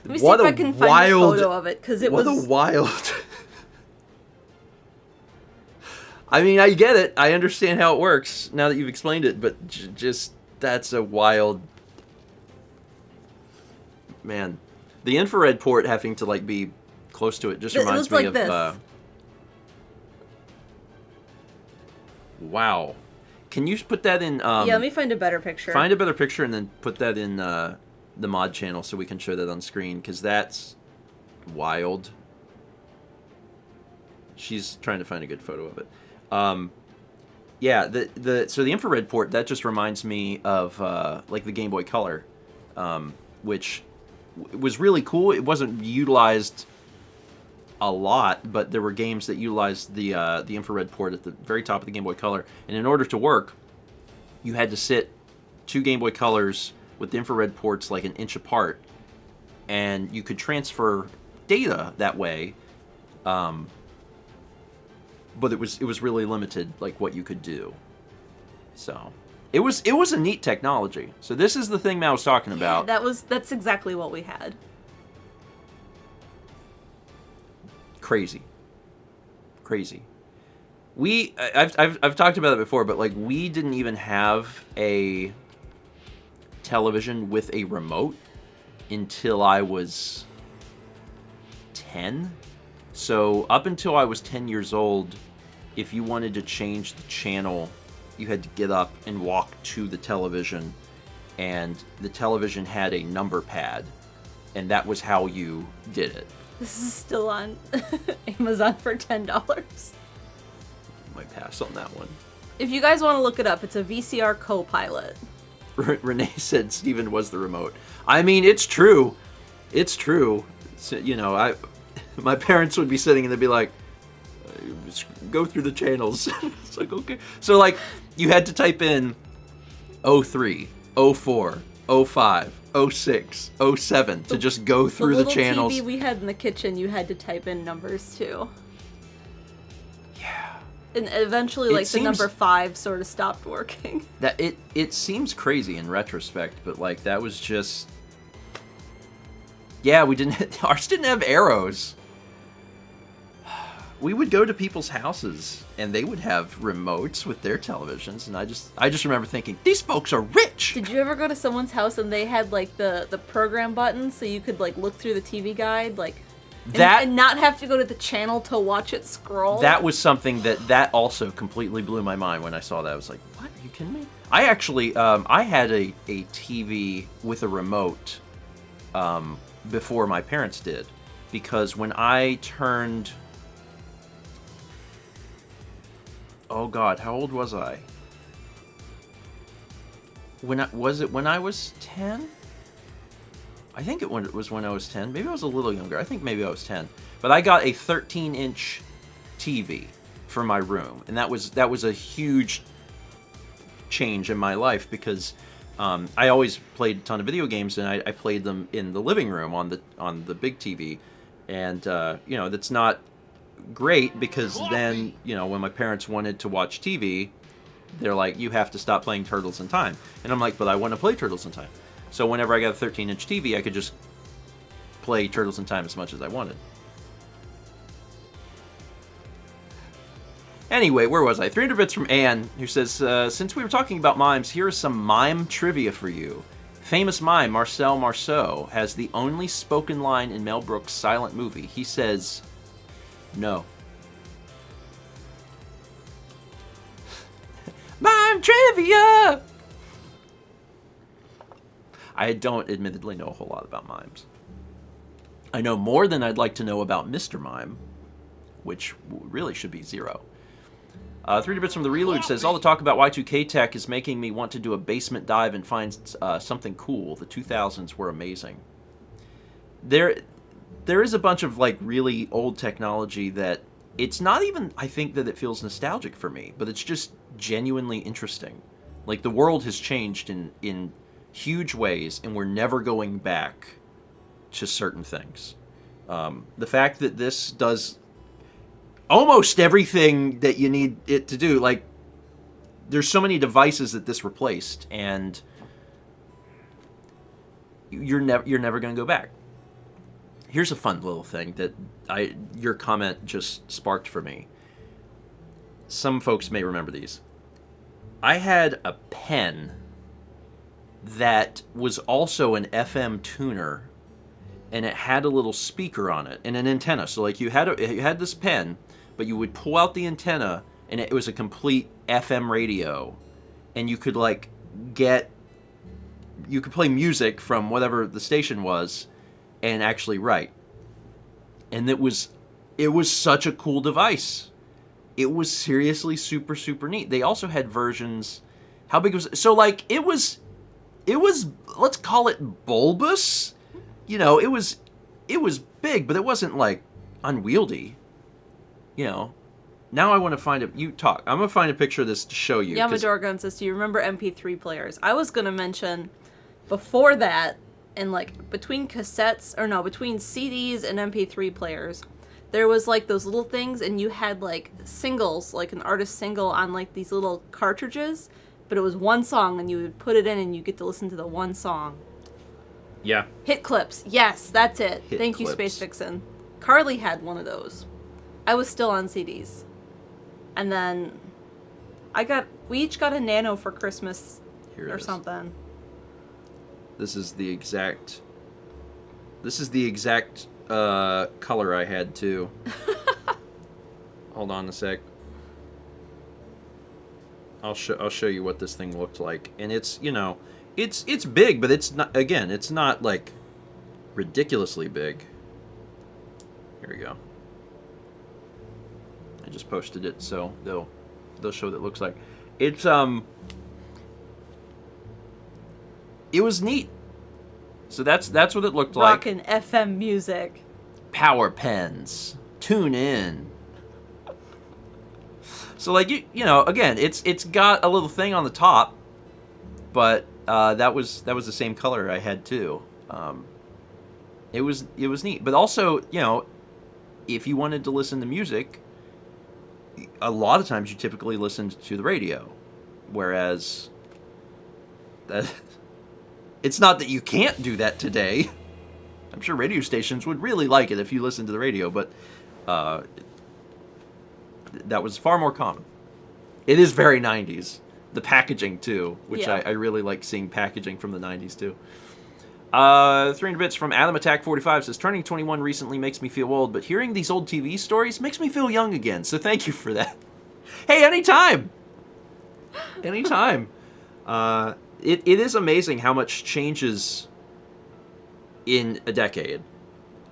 Let me see if I can find a photo of it, because it was... What a wild... I mean, I get it. I understand how it works now that you've explained it, but just, that's a wild... Man. The infrared port having to, like, be close to it just reminds me of... This. Wow. Can you put that in... yeah, let me find a better picture. Find a better picture and then put that in... the mod channel so we can show that on screen, because that's wild. She's trying to find a good photo of it. Yeah, so the infrared port, that just reminds me of like the Game Boy Color, which was really cool. It wasn't utilized a lot, but there were games that utilized the infrared port at the very top of the Game Boy Color, and in order to work, you had to sit 2 Game Boy Colors with the infrared ports like an inch apart, and you could transfer data that way, but it was really limited, like what you could do. So it was a neat technology. So this is the thing Matt was talking about. That's exactly what we had. Crazy. I've talked about it before, but like we didn't even have a television with a remote until I was 10. So up until I was 10 years old, if you wanted to change the channel, you had to get up and walk to the television, and the television had a number pad and that was how you did it. This is still on Amazon for $10. Might pass on that one. If you guys want to look it up, it's a VCR Copilot. Renee said Steven was the remote. I mean, it's true. It's true. So, you know, my parents would be sitting and they'd be like, go through the channels. It's like, okay. So, like, you had to type in 03, 04, 05, 06, 07 to just go through the channels. The little TV we had in the kitchen, you had to type in numbers too. Yeah. And eventually, like, the number 5 sort of stopped working. That it seems crazy in retrospect, but like that was just, yeah, ours didn't have arrows. We would go to people's houses and they would have remotes with their televisions, and I just remember thinking, these folks are rich. Did you ever go to someone's house and they had like the program button so you could like look through the TV guide, like and not have to go to the channel to watch it scroll? That was something that also completely blew my mind when I saw that. I was like, what? Are you kidding me? I actually I had a TV with a remote before my parents did, because when I turned, oh God, how old was I? When I was 10? I think it was when I was 10. Maybe I was a little younger. I think maybe I was 10. But I got a 13-inch TV for my room, and that was a huge change in my life, because I always played a ton of video games, and I played them in the living room on the big TV, and you know, that's not great, because then, you know, when my parents wanted to watch TV, they're like, you have to stop playing Turtles in Time, and I'm like, but I want to play Turtles in Time. So whenever I got a 13-inch TV, I could just play Turtles in Time as much as I wanted. Anyway, where was I? 300 bits from Anne, who says, since we were talking about mimes, here is some mime trivia for you. Famous mime Marcel Marceau has the only spoken line in Mel Brooks' silent movie. He says, no. Mime trivia! I don't admittedly know a whole lot about mimes. I know more than I'd like to know about Mr. Mime, which really should be 0. 3 bits from the Reload says, all the talk about Y2K tech is making me want to do a basement dive and find something cool. The 2000s were amazing. There is a bunch of like really old technology that it's not even, I think, that it feels nostalgic for me, but it's just genuinely interesting. Like, the world has changed in huge ways, and we're never going back to certain things. The fact that this does almost everything that you need it to do, like, there's so many devices that this replaced, and you're never going to go back. Here's a fun little thing that your comment just sparked for me. Some folks may remember these. I had a pen that was also an FM tuner, and it had a little speaker on it and an antenna. So like you had this pen, but you would pull out the antenna, and it was a complete FM radio, and you could play music from whatever the station was and actually write. And it was such a cool device. It was seriously super, super neat. They also had versions. How big was it? So like it was, let's call it bulbous. You know, it was big, but it wasn't like unwieldy. You know. Now I want to find it. You talk. I'm going to find a picture of this to show you. Yamadorgon says, do you remember MP3 players? I was going to mention before that, and like between CDs and MP3 players, there was like those little things, and you had like singles, like an artist single on like these little cartridges, but it was one song, and you would put it in and you get to listen to the one song. Yeah. Hit clips. Yes, that's it. Thank you, Space Vixen. Carly had one of those. I was still on CDs. And then we each got a Nano for Christmas or something. This is the exact color I had too. Hold on a sec. I'll show you what this thing looked like. And it's, you know, it's big, but it's not, again, it's not like ridiculously big. Here we go. I just posted it, so they'll show what it looks like. It's it was neat. So that's what it looked like. Rockin' FM music. Power pens. Tune in. So like you know, again, it's got a little thing on the top, but that was the same color I had too. It was neat, but also, you know, if you wanted to listen to music, a lot of times you typically listened to the radio, whereas that it's not that you can't do that today. I'm sure radio stations would really like it if you listened to the radio, but that was far more common. It is very 90s. The packaging, too, which Yeah. I really like seeing packaging from the 90s, too. 300 bits from Adam Attack 45 says, turning 21 recently makes me feel old, but hearing these old TV stories makes me feel young again, so thank you for that. Hey, anytime! Anytime. It is amazing how much changes in a decade.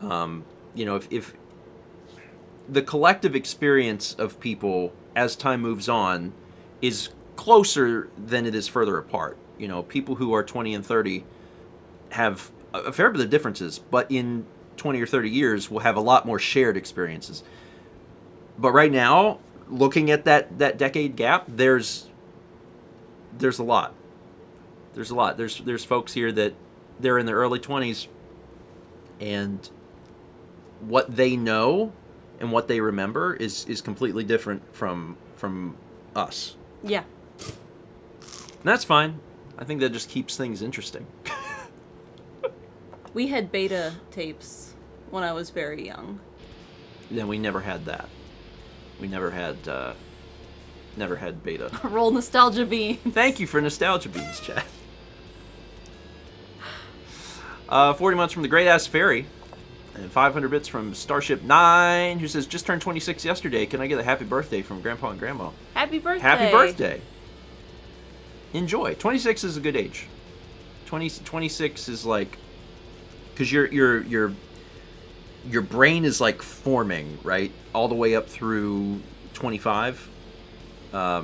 You know, if the collective experience of people as time moves on is closer than it is further apart. You know, people who are 20 and 30 have a fair bit of differences, but in 20 or 30 years will have a lot more shared experiences. But right now, looking at that decade gap, there's a lot. There's a lot. There's folks here that they're in their early 20s, and what they know and what they remember is completely different from us. Yeah. And that's fine. I think that just keeps things interesting. We had beta tapes when I was very young. Then we never had that. We never had beta. Roll nostalgia beam. Thank you for nostalgia beans, chat. 40 months from the Great Ass Fairy. And 500 bits from Starship 9, who says, just turned 26 yesterday. Can I get a happy birthday from Grandpa and Grandma? Happy birthday. Happy birthday. Enjoy. 26 is a good age. 26 is like, because your brain is like forming, right? All the way up through 25. I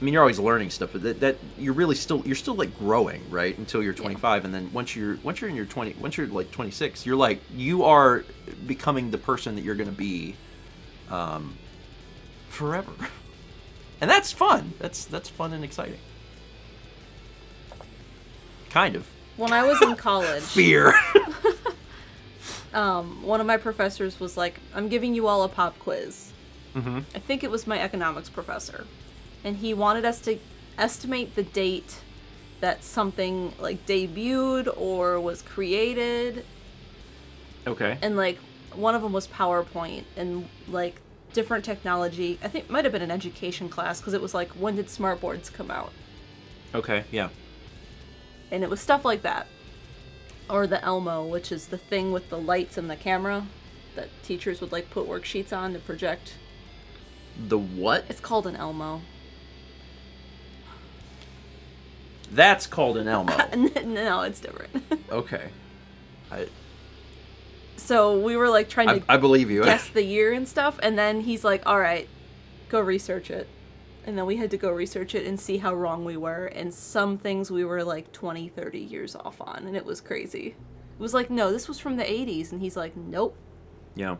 mean, you're always learning stuff, but that you're still like growing, right? Until you're 25, and then once you're like 26, you are becoming the person that you're going to be, forever, and that's fun. That's fun and exciting. Kind of. When I was in college, Fear. one of my professors was like, I'm giving you all a pop quiz. Mm-hmm. I think it was my economics professor. And he wanted us to estimate the date that something like debuted or was created. Okay. And like one of them was PowerPoint and like different technology. I think it might have been an education class because it was like, when did smartboards come out? Okay. Yeah. And it was stuff like that. Or the Elmo, which is the thing with the lights and the camera that teachers would like put worksheets on to project. The what? It's called an Elmo. That's called an Elmo. No, it's different. Okay. So we were like trying to I believe you. guess the year and stuff, and then he's like, all right, go research it. And then we had to go research it and see how wrong we were, and some things we were like 20, 30 years off on, and it was crazy. It was like, no, this was from the 80s, and he's like, nope. Yeah.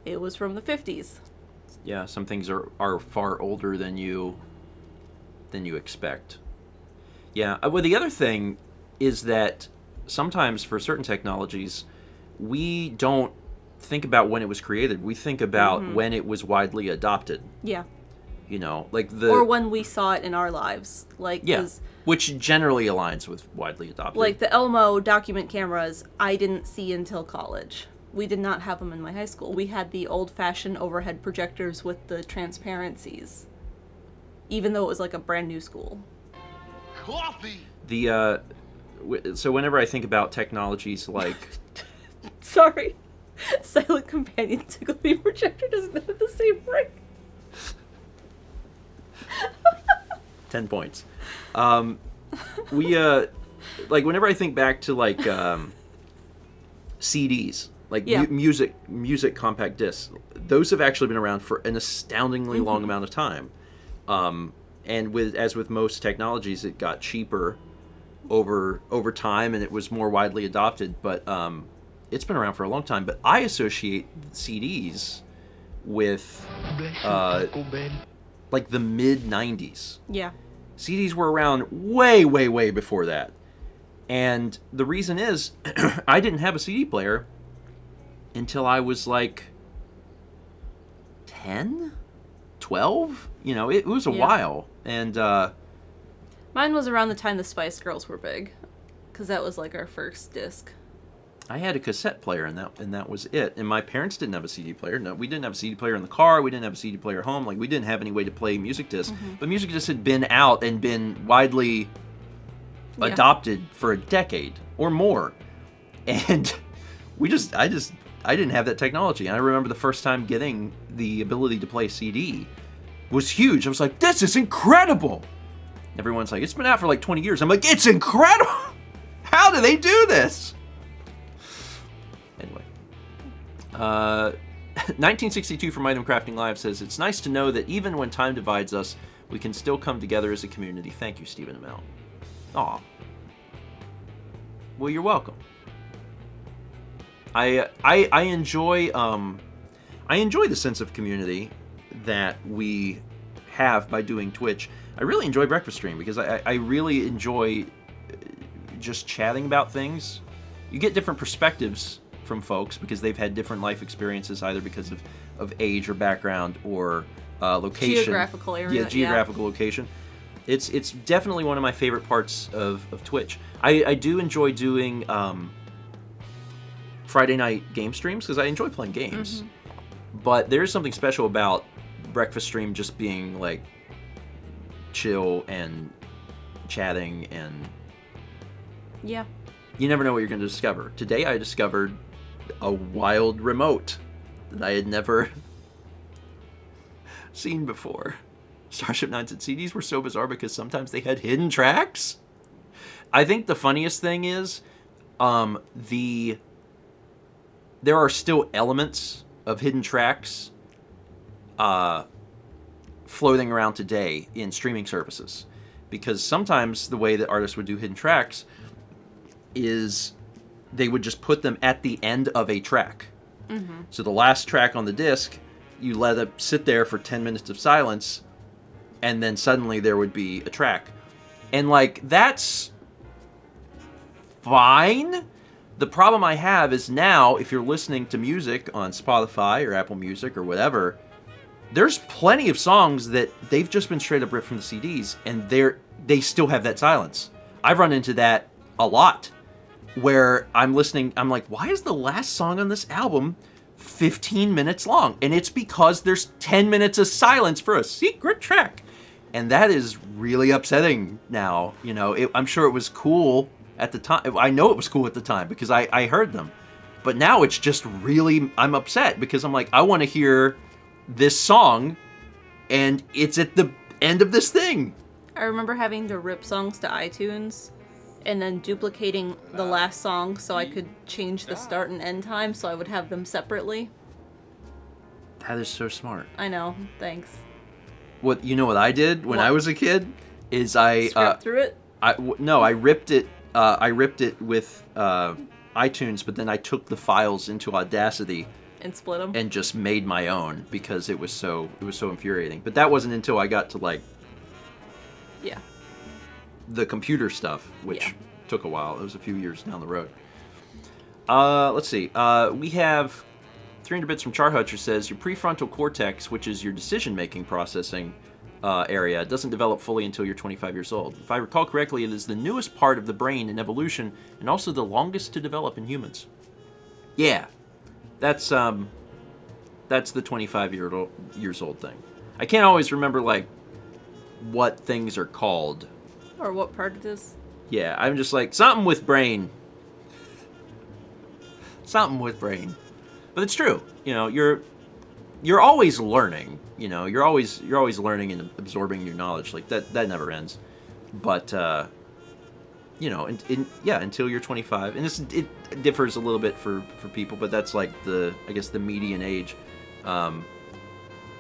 It was from the 50s. Yeah, some things are far older than you expect. Yeah, well, the other thing is that sometimes for certain technologies, we don't think about when it was created. We think about when it was widely adopted. Yeah. You know, like Or when we saw it in our lives. Like, yeah, which generally aligns with widely adopted. like the Elmo document cameras, I didn't see until college. We did not have them in my high school. We had the old-fashioned overhead projectors with the transparencies, even though it was like a brand new school. Coffee. So whenever I think about technologies like Sorry. Silent Companion Tickle Me projector doesn't have the same ring. 10 points. We like whenever I think back to like CDs, like Yeah. music compact discs. Those have actually been around for an astoundingly long amount of time. And as with most technologies, it got cheaper over time, and it was more widely adopted. But it's been around for a long time. But I associate CDs with like the mid '90s. Yeah. CDs were around way, way, way before that. And the reason is, I didn't have a CD player until I was like 10, 12. You know, it was a while. And mine was around the time the Spice Girls were big, because that was like our first disc. I had a cassette player, and that was it. And my parents didn't have a CD player. No, we didn't have a CD player in the car. We didn't have a CD player at home. Like, we didn't have any way to play music discs. But music discs had been out and been widely adopted for a decade or more. And I didn't have that technology. And I remember the first time getting the ability to play a CD was huge. I was like, this is incredible. Everyone's like, it's been out for like 20 years. I'm like, it's incredible. How do they do this? Anyway, 1962 from Item Crafting Live says, it's nice to know that even when time divides us, we can still come together as a community. Thank you, Stephen Amell. Aw. Well, you're welcome. I enjoy the sense of community that we have by doing Twitch. I really enjoy Breakfast Stream because I really enjoy just chatting about things. You get different perspectives from folks because they've had different life experiences, either because of age or background or location. Geographical area. Yeah, geographical location. It's definitely one of my favorite parts of Twitch. I do enjoy doing Friday night game streams because I enjoy playing games. But there's something special about Breakfast Stream just being like chill and chatting, and yeah, you never know what you're going to discover. Today I discovered a wild remote that I had never seen before. Starship 9 said CDs were so bizarre because sometimes they had hidden tracks. I think the funniest thing is there are still elements of hidden tracks floating around today in streaming services, because sometimes the way that artists would do hidden tracks is they would just put them at the end of a track. So the last track on the disc, you let it sit there for 10 minutes of silence, and then suddenly there would be a track. And like, that's fine. The problem I have is now, if you're listening to music on Spotify or Apple Music or whatever, there's plenty of songs that they've just been straight up ripped from the CDs, and they still have that silence. I've run into that a lot, where I'm listening, I'm like, why is the last song on this album 15 minutes long? And it's because there's 10 minutes of silence for a secret track. And that is really upsetting now. You know, I'm sure it was cool at the time. I know it was cool at the time because I heard them. But now it's just really, I'm upset because I'm like, I want to hear this song, and it's at the end of this thing. I remember having to rip songs to iTunes and then duplicating the last song so I could change the start and end time so I would have them separately. That is so smart. I know, thanks. What I did when I was a kid is I Scrub through it? I ripped it. I ripped it with iTunes, but then I took the files into Audacity and split them and just made my own because it was so infuriating. But that wasn't until I got to like the computer stuff, which took a while. It was a few years down the road. Let's see. We have 300 bits from Charhutcher says your prefrontal cortex, which is your decision-making processing area, doesn't develop fully until you're 25 years old. If I recall correctly, it is the newest part of the brain in evolution and also the longest to develop in humans. Yeah, that's the 25 years old thing. I can't always remember like what things are called. Or what part it is. Yeah, I'm just like, something with brain. Something with brain. But it's true. You know, you're always learning. You know, you're always learning and absorbing new knowledge. Like that never ends. But until you're 25. And it differs a little bit for people, but that's like the median age.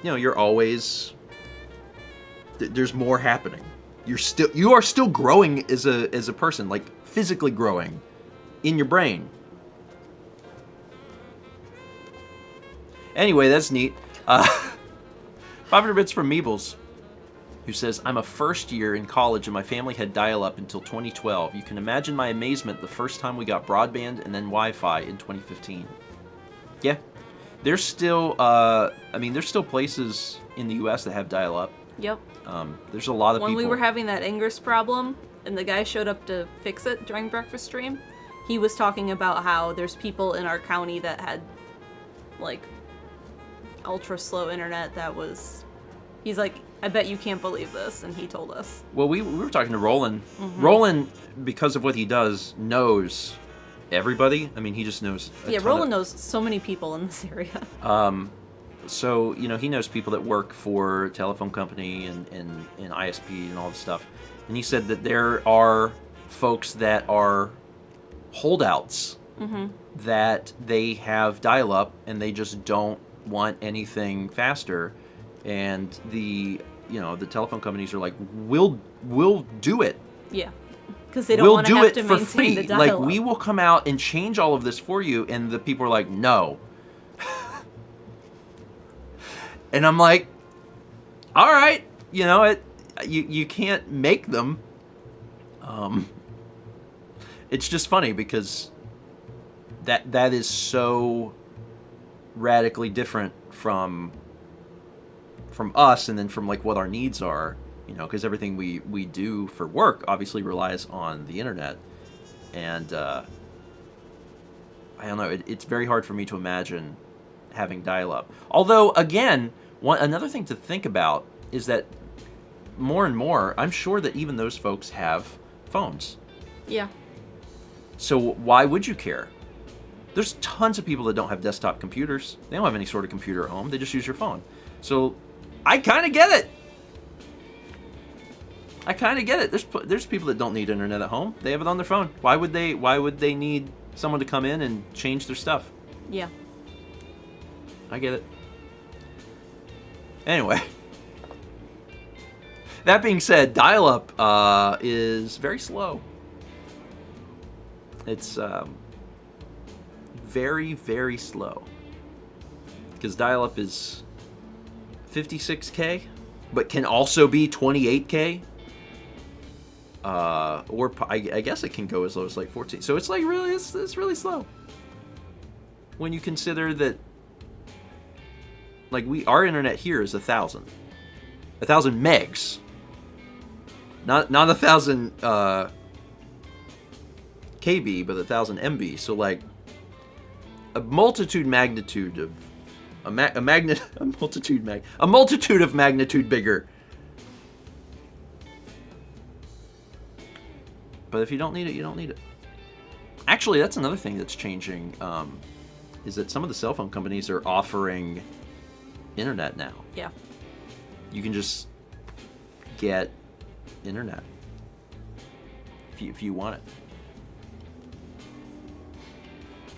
You're always there's more happening. You are still growing as a person, like physically growing in your brain. Anyway, that's neat. 500 bits from Meebles, who says, I'm a first year in college and my family had dial-up until 2012. You can imagine my amazement the first time we got broadband and then Wi-Fi in 2015. Yeah. There's still, there's still places in the U.S. that have dial-up. Yep. There's a lot of people. When we were having that Ingress problem and the guy showed up to fix it during breakfast stream, he was talking about how there's people in our county that had, like, ultra slow internet that was... He's like, I bet you can't believe this, and he told us. Well, we were talking to Roland. Mm-hmm. Roland, because of what he does, knows everybody. I mean, he just knows Roland knows so many people in this area. So, he knows people that work for a telephone company and ISP and all this stuff. And he said that there are folks that are holdouts, that they have dial-up and they just don't want anything faster. And the telephone companies are like, we'll do it. Yeah. Because they don't want to have to maintain free. the dial-up. Like, we will come out and change all of this for you. And the people are like, no. And I'm like, all right, you can't make them. It's just funny because that is so radically different from us, and then from like what our needs are, because everything we do for work obviously relies on the internet. And I don't know, it's very hard for me to imagine having dial-up. Although, again, another thing to think about is that more and more, I'm sure that even those folks have phones. Yeah. So why would you care? There's tons of people that don't have desktop computers. They don't have any sort of computer at home. They just use your phone. So I kind of get it. There's people that don't need internet at home. They have it on their phone. Why would they need someone to come in and change their stuff? Yeah. I get it. Anyway. That being said, dial-up is very slow. It's very, very slow. Because dial-up is 56K, but can also be 28K. Or I guess it can go as low as like 14. So it's like it's really slow. When you consider that, like, our internet here is 1,000 megs, not 1,000 KB, but 1,000 MB. So like a multitude of magnitude bigger. But if you don't need it, you don't need it. Actually, that's another thing that's changing, is that some of the cell phone companies are offering internet now. Yeah. You can just get internet if you want it.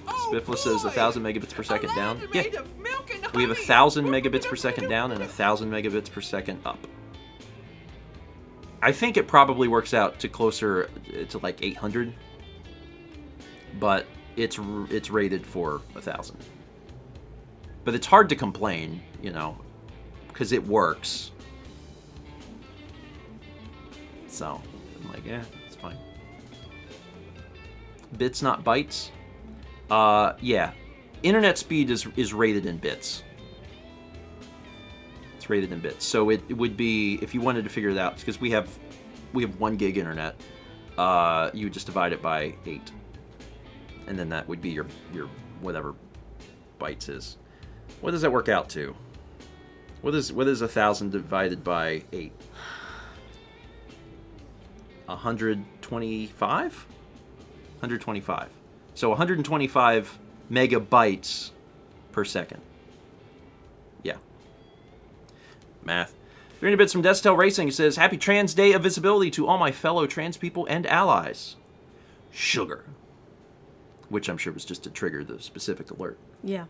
Spiffla says 1,000 megabits per second down. Yeah. We have 1,000 megabits per second down and 1,000 megabits per second up. I think it probably works out to closer to like 800, but it's rated for 1,000. But it's hard to complain, because it works. So I'm like, it's fine. Bits, not bytes. Yeah. Internet speed is rated in bits. It's rated in bits. So it would be, if you wanted to figure it out, because we have 1 gig internet, you would just divide it by 8. And then that would be your whatever bytes is. What does that work out to? What is 1,000 divided by 8? 125? 125. So 125 megabytes per second. Yeah. Math. 300 bits from Destel Racing says, Happy Trans Day of Visibility to all my fellow trans people and allies. sugar. Which I'm sure was just to trigger the specific alert. Yeah.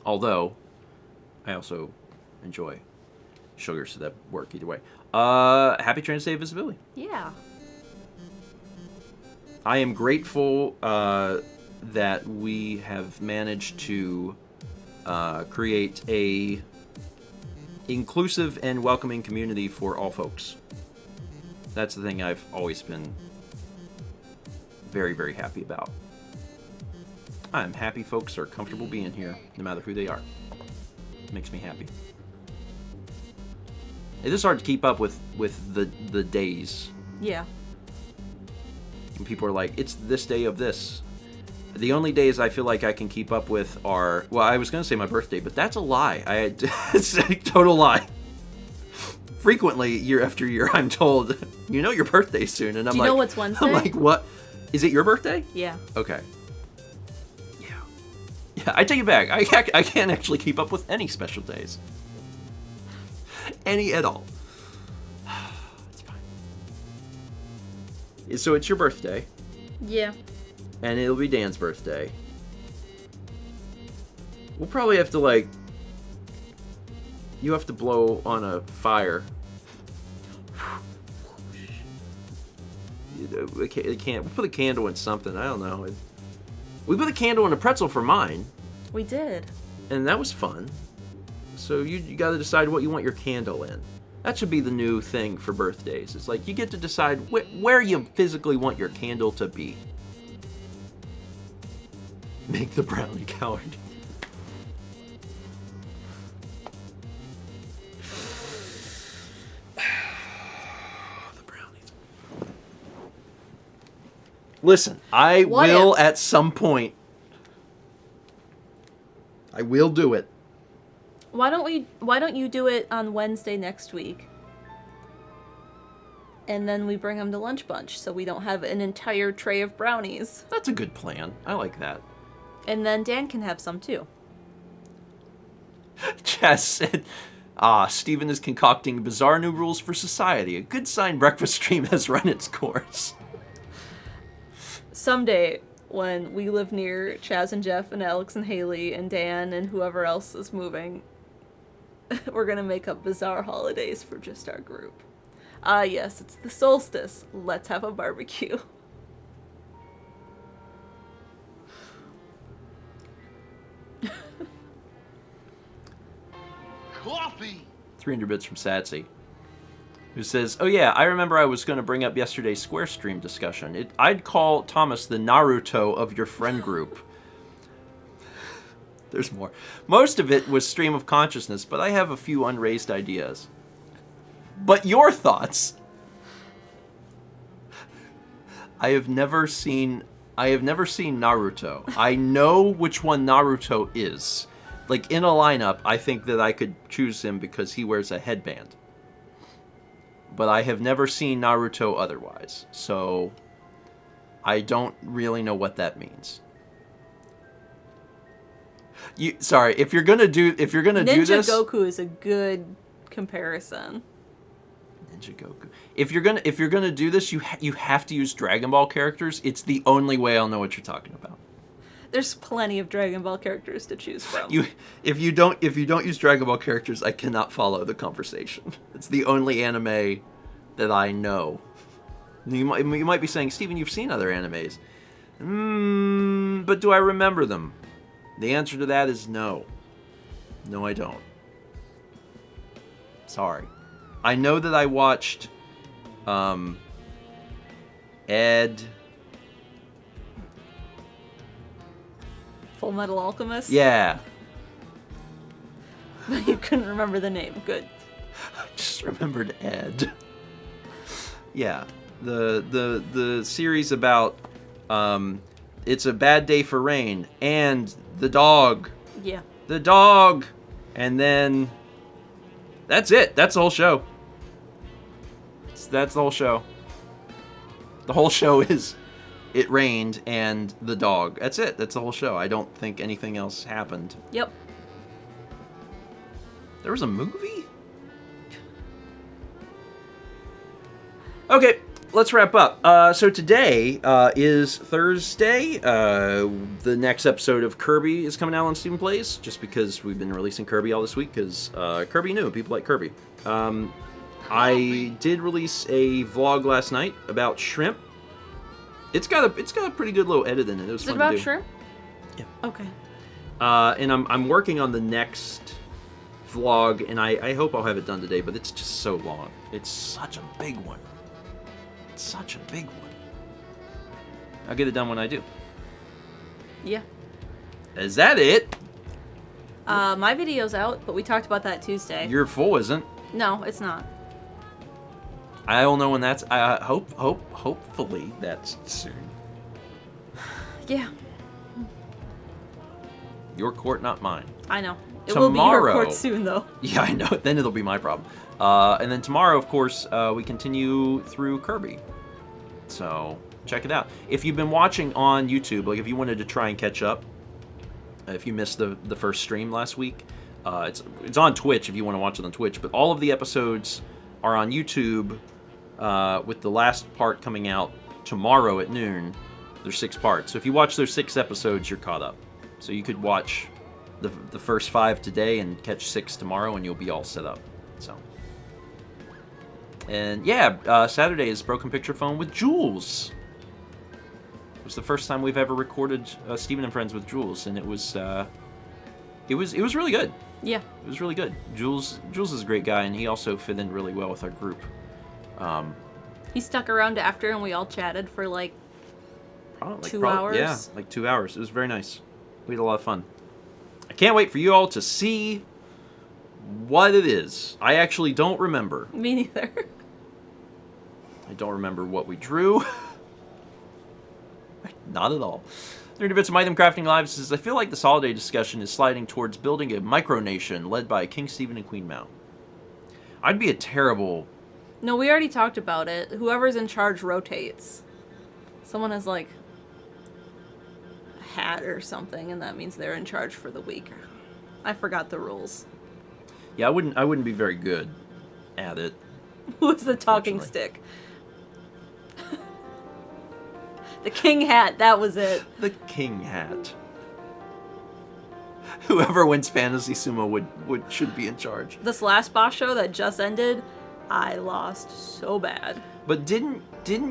Although, I also enjoy sugar, so that work either way. Happy Trans Day of Visibility. Yeah. I am grateful that we have managed to create a inclusive and welcoming community for all folks. That's the thing I've always been very, very happy about. I'm happy folks are comfortable being here, no matter who they are. It makes me happy. It is hard to keep up with the days. Yeah. And people are like, it's this day of this. The only days I feel like I can keep up with are, well, I was going to say my birthday, but that's a lie. It's a total lie. Frequently, year after year, I'm told, you know your birthday's soon. And I'm Do you like, know what's Wednesday? I'm like, what? Is it your birthday? Yeah. Okay. Yeah, I take it back. I can't actually keep up with any special days. Any at all. It's fine. So it's your birthday, Yeah. and it'll be Dan's birthday. We'll probably have to, like... You have to blow on a fire. It can't... We'll put a candle in something. I don't know. We put a candle in a pretzel for mine. We did. And that was fun. So you got to decide what you want your candle in. That should be the new thing for birthdays. It's like you get to decide where you physically want your candle to be. Make the brownie coward. The brownies. Listen, I What will if- at some point. I will do it. Why don't you do it on Wednesday next week? And then we bring them to Lunch Bunch so we don't have an entire tray of brownies. That's a good plan. I like that. And then Dan can have some too. Chaz said, Stephen is concocting bizarre new rules for society. A good sign breakfast stream has run its course. Someday, when we live near Chaz and Jeff and Alex and Haley and Dan and whoever else is moving, we're gonna make up bizarre holidays for just our group. Yes, it's the solstice. Let's have a barbecue. Coffee! 300 bits from Satsy, who says, oh yeah, I remember I was going to bring up yesterday's Square Stream discussion. I'd call Thomas the Naruto of your friend group. There's more. Most of it was stream of consciousness, but I have a few unraised ideas. But your thoughts? I have never seen Naruto. I know which one Naruto is. Like, in a lineup, I think that I could choose him because he wears a headband. But I have never seen Naruto otherwise, so I don't really know what that means. Sorry, if you're gonna do this, Ninja Goku is a good comparison. Ninja Goku. If you're gonna do this, you have to use Dragon Ball characters. It's the only way I'll know what you're talking about. There's plenty of Dragon Ball characters to choose from. If you don't use Dragon Ball characters, I cannot follow the conversation. It's the only anime that I know. You might be saying, Steven, you've seen other animes. But do I remember them? The answer to that is no. No, I don't. Sorry. I know that I watched Ed... Full Metal Alchemist? Yeah. You couldn't remember the name. Good. I just remembered Ed. Yeah. The series about it's a bad day for rain and the dog. Yeah. The dog. And then that's it. That's the whole show. That's the whole show. The whole show is it rained and the dog. That's it. That's the whole show. I don't think anything else happened. Yep. There was a movie? Okay, let's wrap up. So today is Thursday. The next episode of Kirby is coming out on Steven Plays, just because we've been releasing Kirby all this week, because Kirby knew. People like Kirby. I did release a vlog last night about shrimp. It's got a pretty good little edit in it. It was Is fun it about to do. shrimp? Yeah. Okay. And I'm working on the next vlog, and I hope I'll have it done today, but it's just so long. It's such a big one. It's such a big one. I'll get it done when I do. Yeah. Is that it? My video's out, but we talked about that Tuesday. Your full isn't. No, it's not. I don't know when that's. Hopefully that's soon. Yeah, Your court, not mine. I know. It will be your court soon, though. Yeah, I know. Then it'll be my problem. And then tomorrow, of course, we continue through Kirby. So check it out. If you've been watching on YouTube, like if you wanted to try and catch up, if you missed the first stream last week, it's on Twitch if you want to watch it on Twitch. But all of the episodes are on YouTube, with the last part coming out tomorrow at noon. There's 6 parts. So if you watch those 6 episodes, you're caught up. So you could watch the first 5 today and catch 6 tomorrow, and you'll be all set up. So, and yeah, Saturday is Broken Picture Phone with Jules. It was the first time we've ever recorded Steven and Friends with Jules, and it was really good. Yeah. It was really good. Jules is a great guy, and he also fit in really well with our group. He stuck around after, and we all chatted for like Probably, 2 hours. Yeah, like 2 hours. It was very nice. We had a lot of fun. I can't wait for you all to see what it is. I actually don't remember. Me neither. I don't remember what we drew. Not at all. 30 Bits of Item Crafting Live says, I feel like this holiday discussion is sliding towards building a micronation led by King Stephen and Queen Mao. I'd be a terrible... No, we already talked about it. Whoever's in charge rotates. Someone has like a hat or something, and that means they're in charge for the week. I forgot the rules. Yeah, I wouldn't be very good at it. Who's the talking stick? The king hat, that was it. The king hat. Whoever wins Fantasy Sumo should be in charge. This last boss show that just ended, I lost so bad. But didn't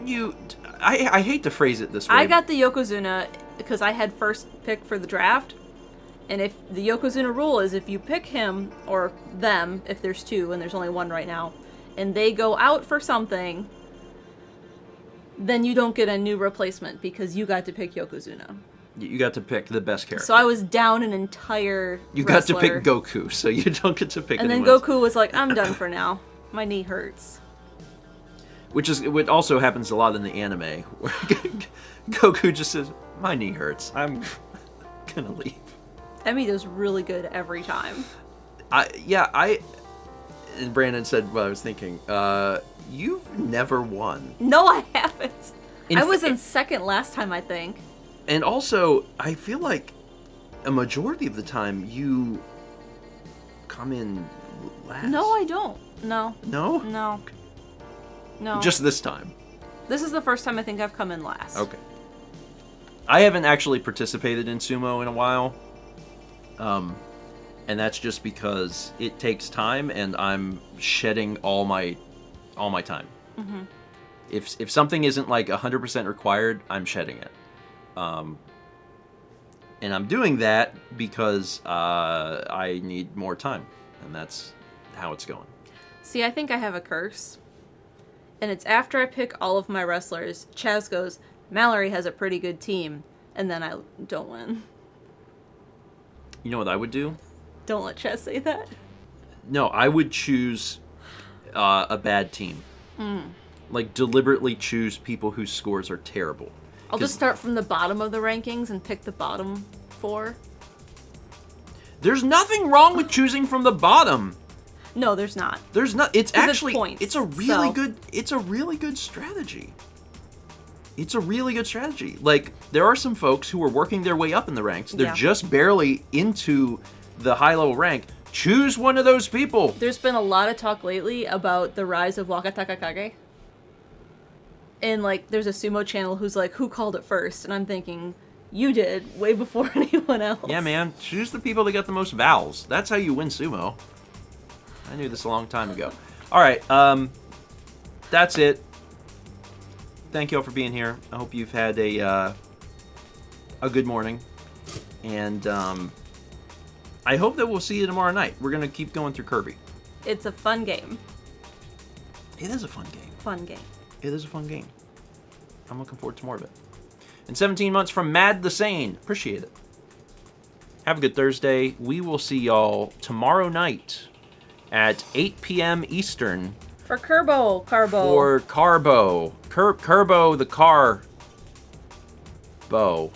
you... I hate to phrase it this way. I got the Yokozuna because I had first pick for the draft. And if the Yokozuna rule is if you pick him or them, if there's 2 and there's only 1 right now, and they go out for something, then you don't get a new replacement because you got to pick Yokozuna. You got to pick the best character. So I was down an entire You wrestler. got to pick Goku, so you don't get to pick And then anyone else. Goku was like, I'm done for now. My knee hurts. Which also happens a lot in the anime, where Goku just says, my knee hurts. I'm gonna leave. Emi does really good every time. And Brandon said what I was thinking. You've never won. No, I haven't. I was in in second last time, I think. And also, I feel like a majority of the time you come in last. No, I don't. No. No? No. No. Just this time. This is the first time I think I've come in last. Okay. I haven't actually participated in sumo in a while. And that's just because it takes time and I'm shedding all my time. Mm-hmm. If something isn't like 100% required, I'm shedding it. And I'm doing that because I need more time, and that's how it's going. See, I think I have a curse. And it's after I pick all of my wrestlers, Chaz goes, Mallory has a pretty good team, and then I don't win. You know what I would do? Don't let Chaz say that. No, I would choose a bad team. Like, deliberately choose people whose scores are terrible. I'll just start from the bottom of the rankings and pick the bottom 4. There's nothing wrong with choosing from the bottom. No, there's not. There's not. It's actually points, it's a really so. good. It's a really good strategy. It's a really good strategy. Like, there are some folks who are working their way up in the ranks. They're just barely into the high level rank. Choose one of those people. There's been a lot of talk lately about the rise of Wakatakakage. And, like, there's a sumo channel who's like, who called it first? And I'm thinking, you did, way before anyone else. Yeah, man. Choose the people that got the most vowels. That's how you win sumo. I knew this a long time ago. All right, that's it. Thank you all for being here. I hope you've had a good morning. And I hope that we'll see you tomorrow night. We're going to keep going through Kirby. It's a fun game. It is a fun game. Fun game. It is a fun game. I'm looking forward to more of it. And 17 months from Mad the Sane. Appreciate it. Have a good Thursday. We will see y'all tomorrow night at 8 p.m. Eastern. For Carbo. For Carbo. Kerbo the car. Bow.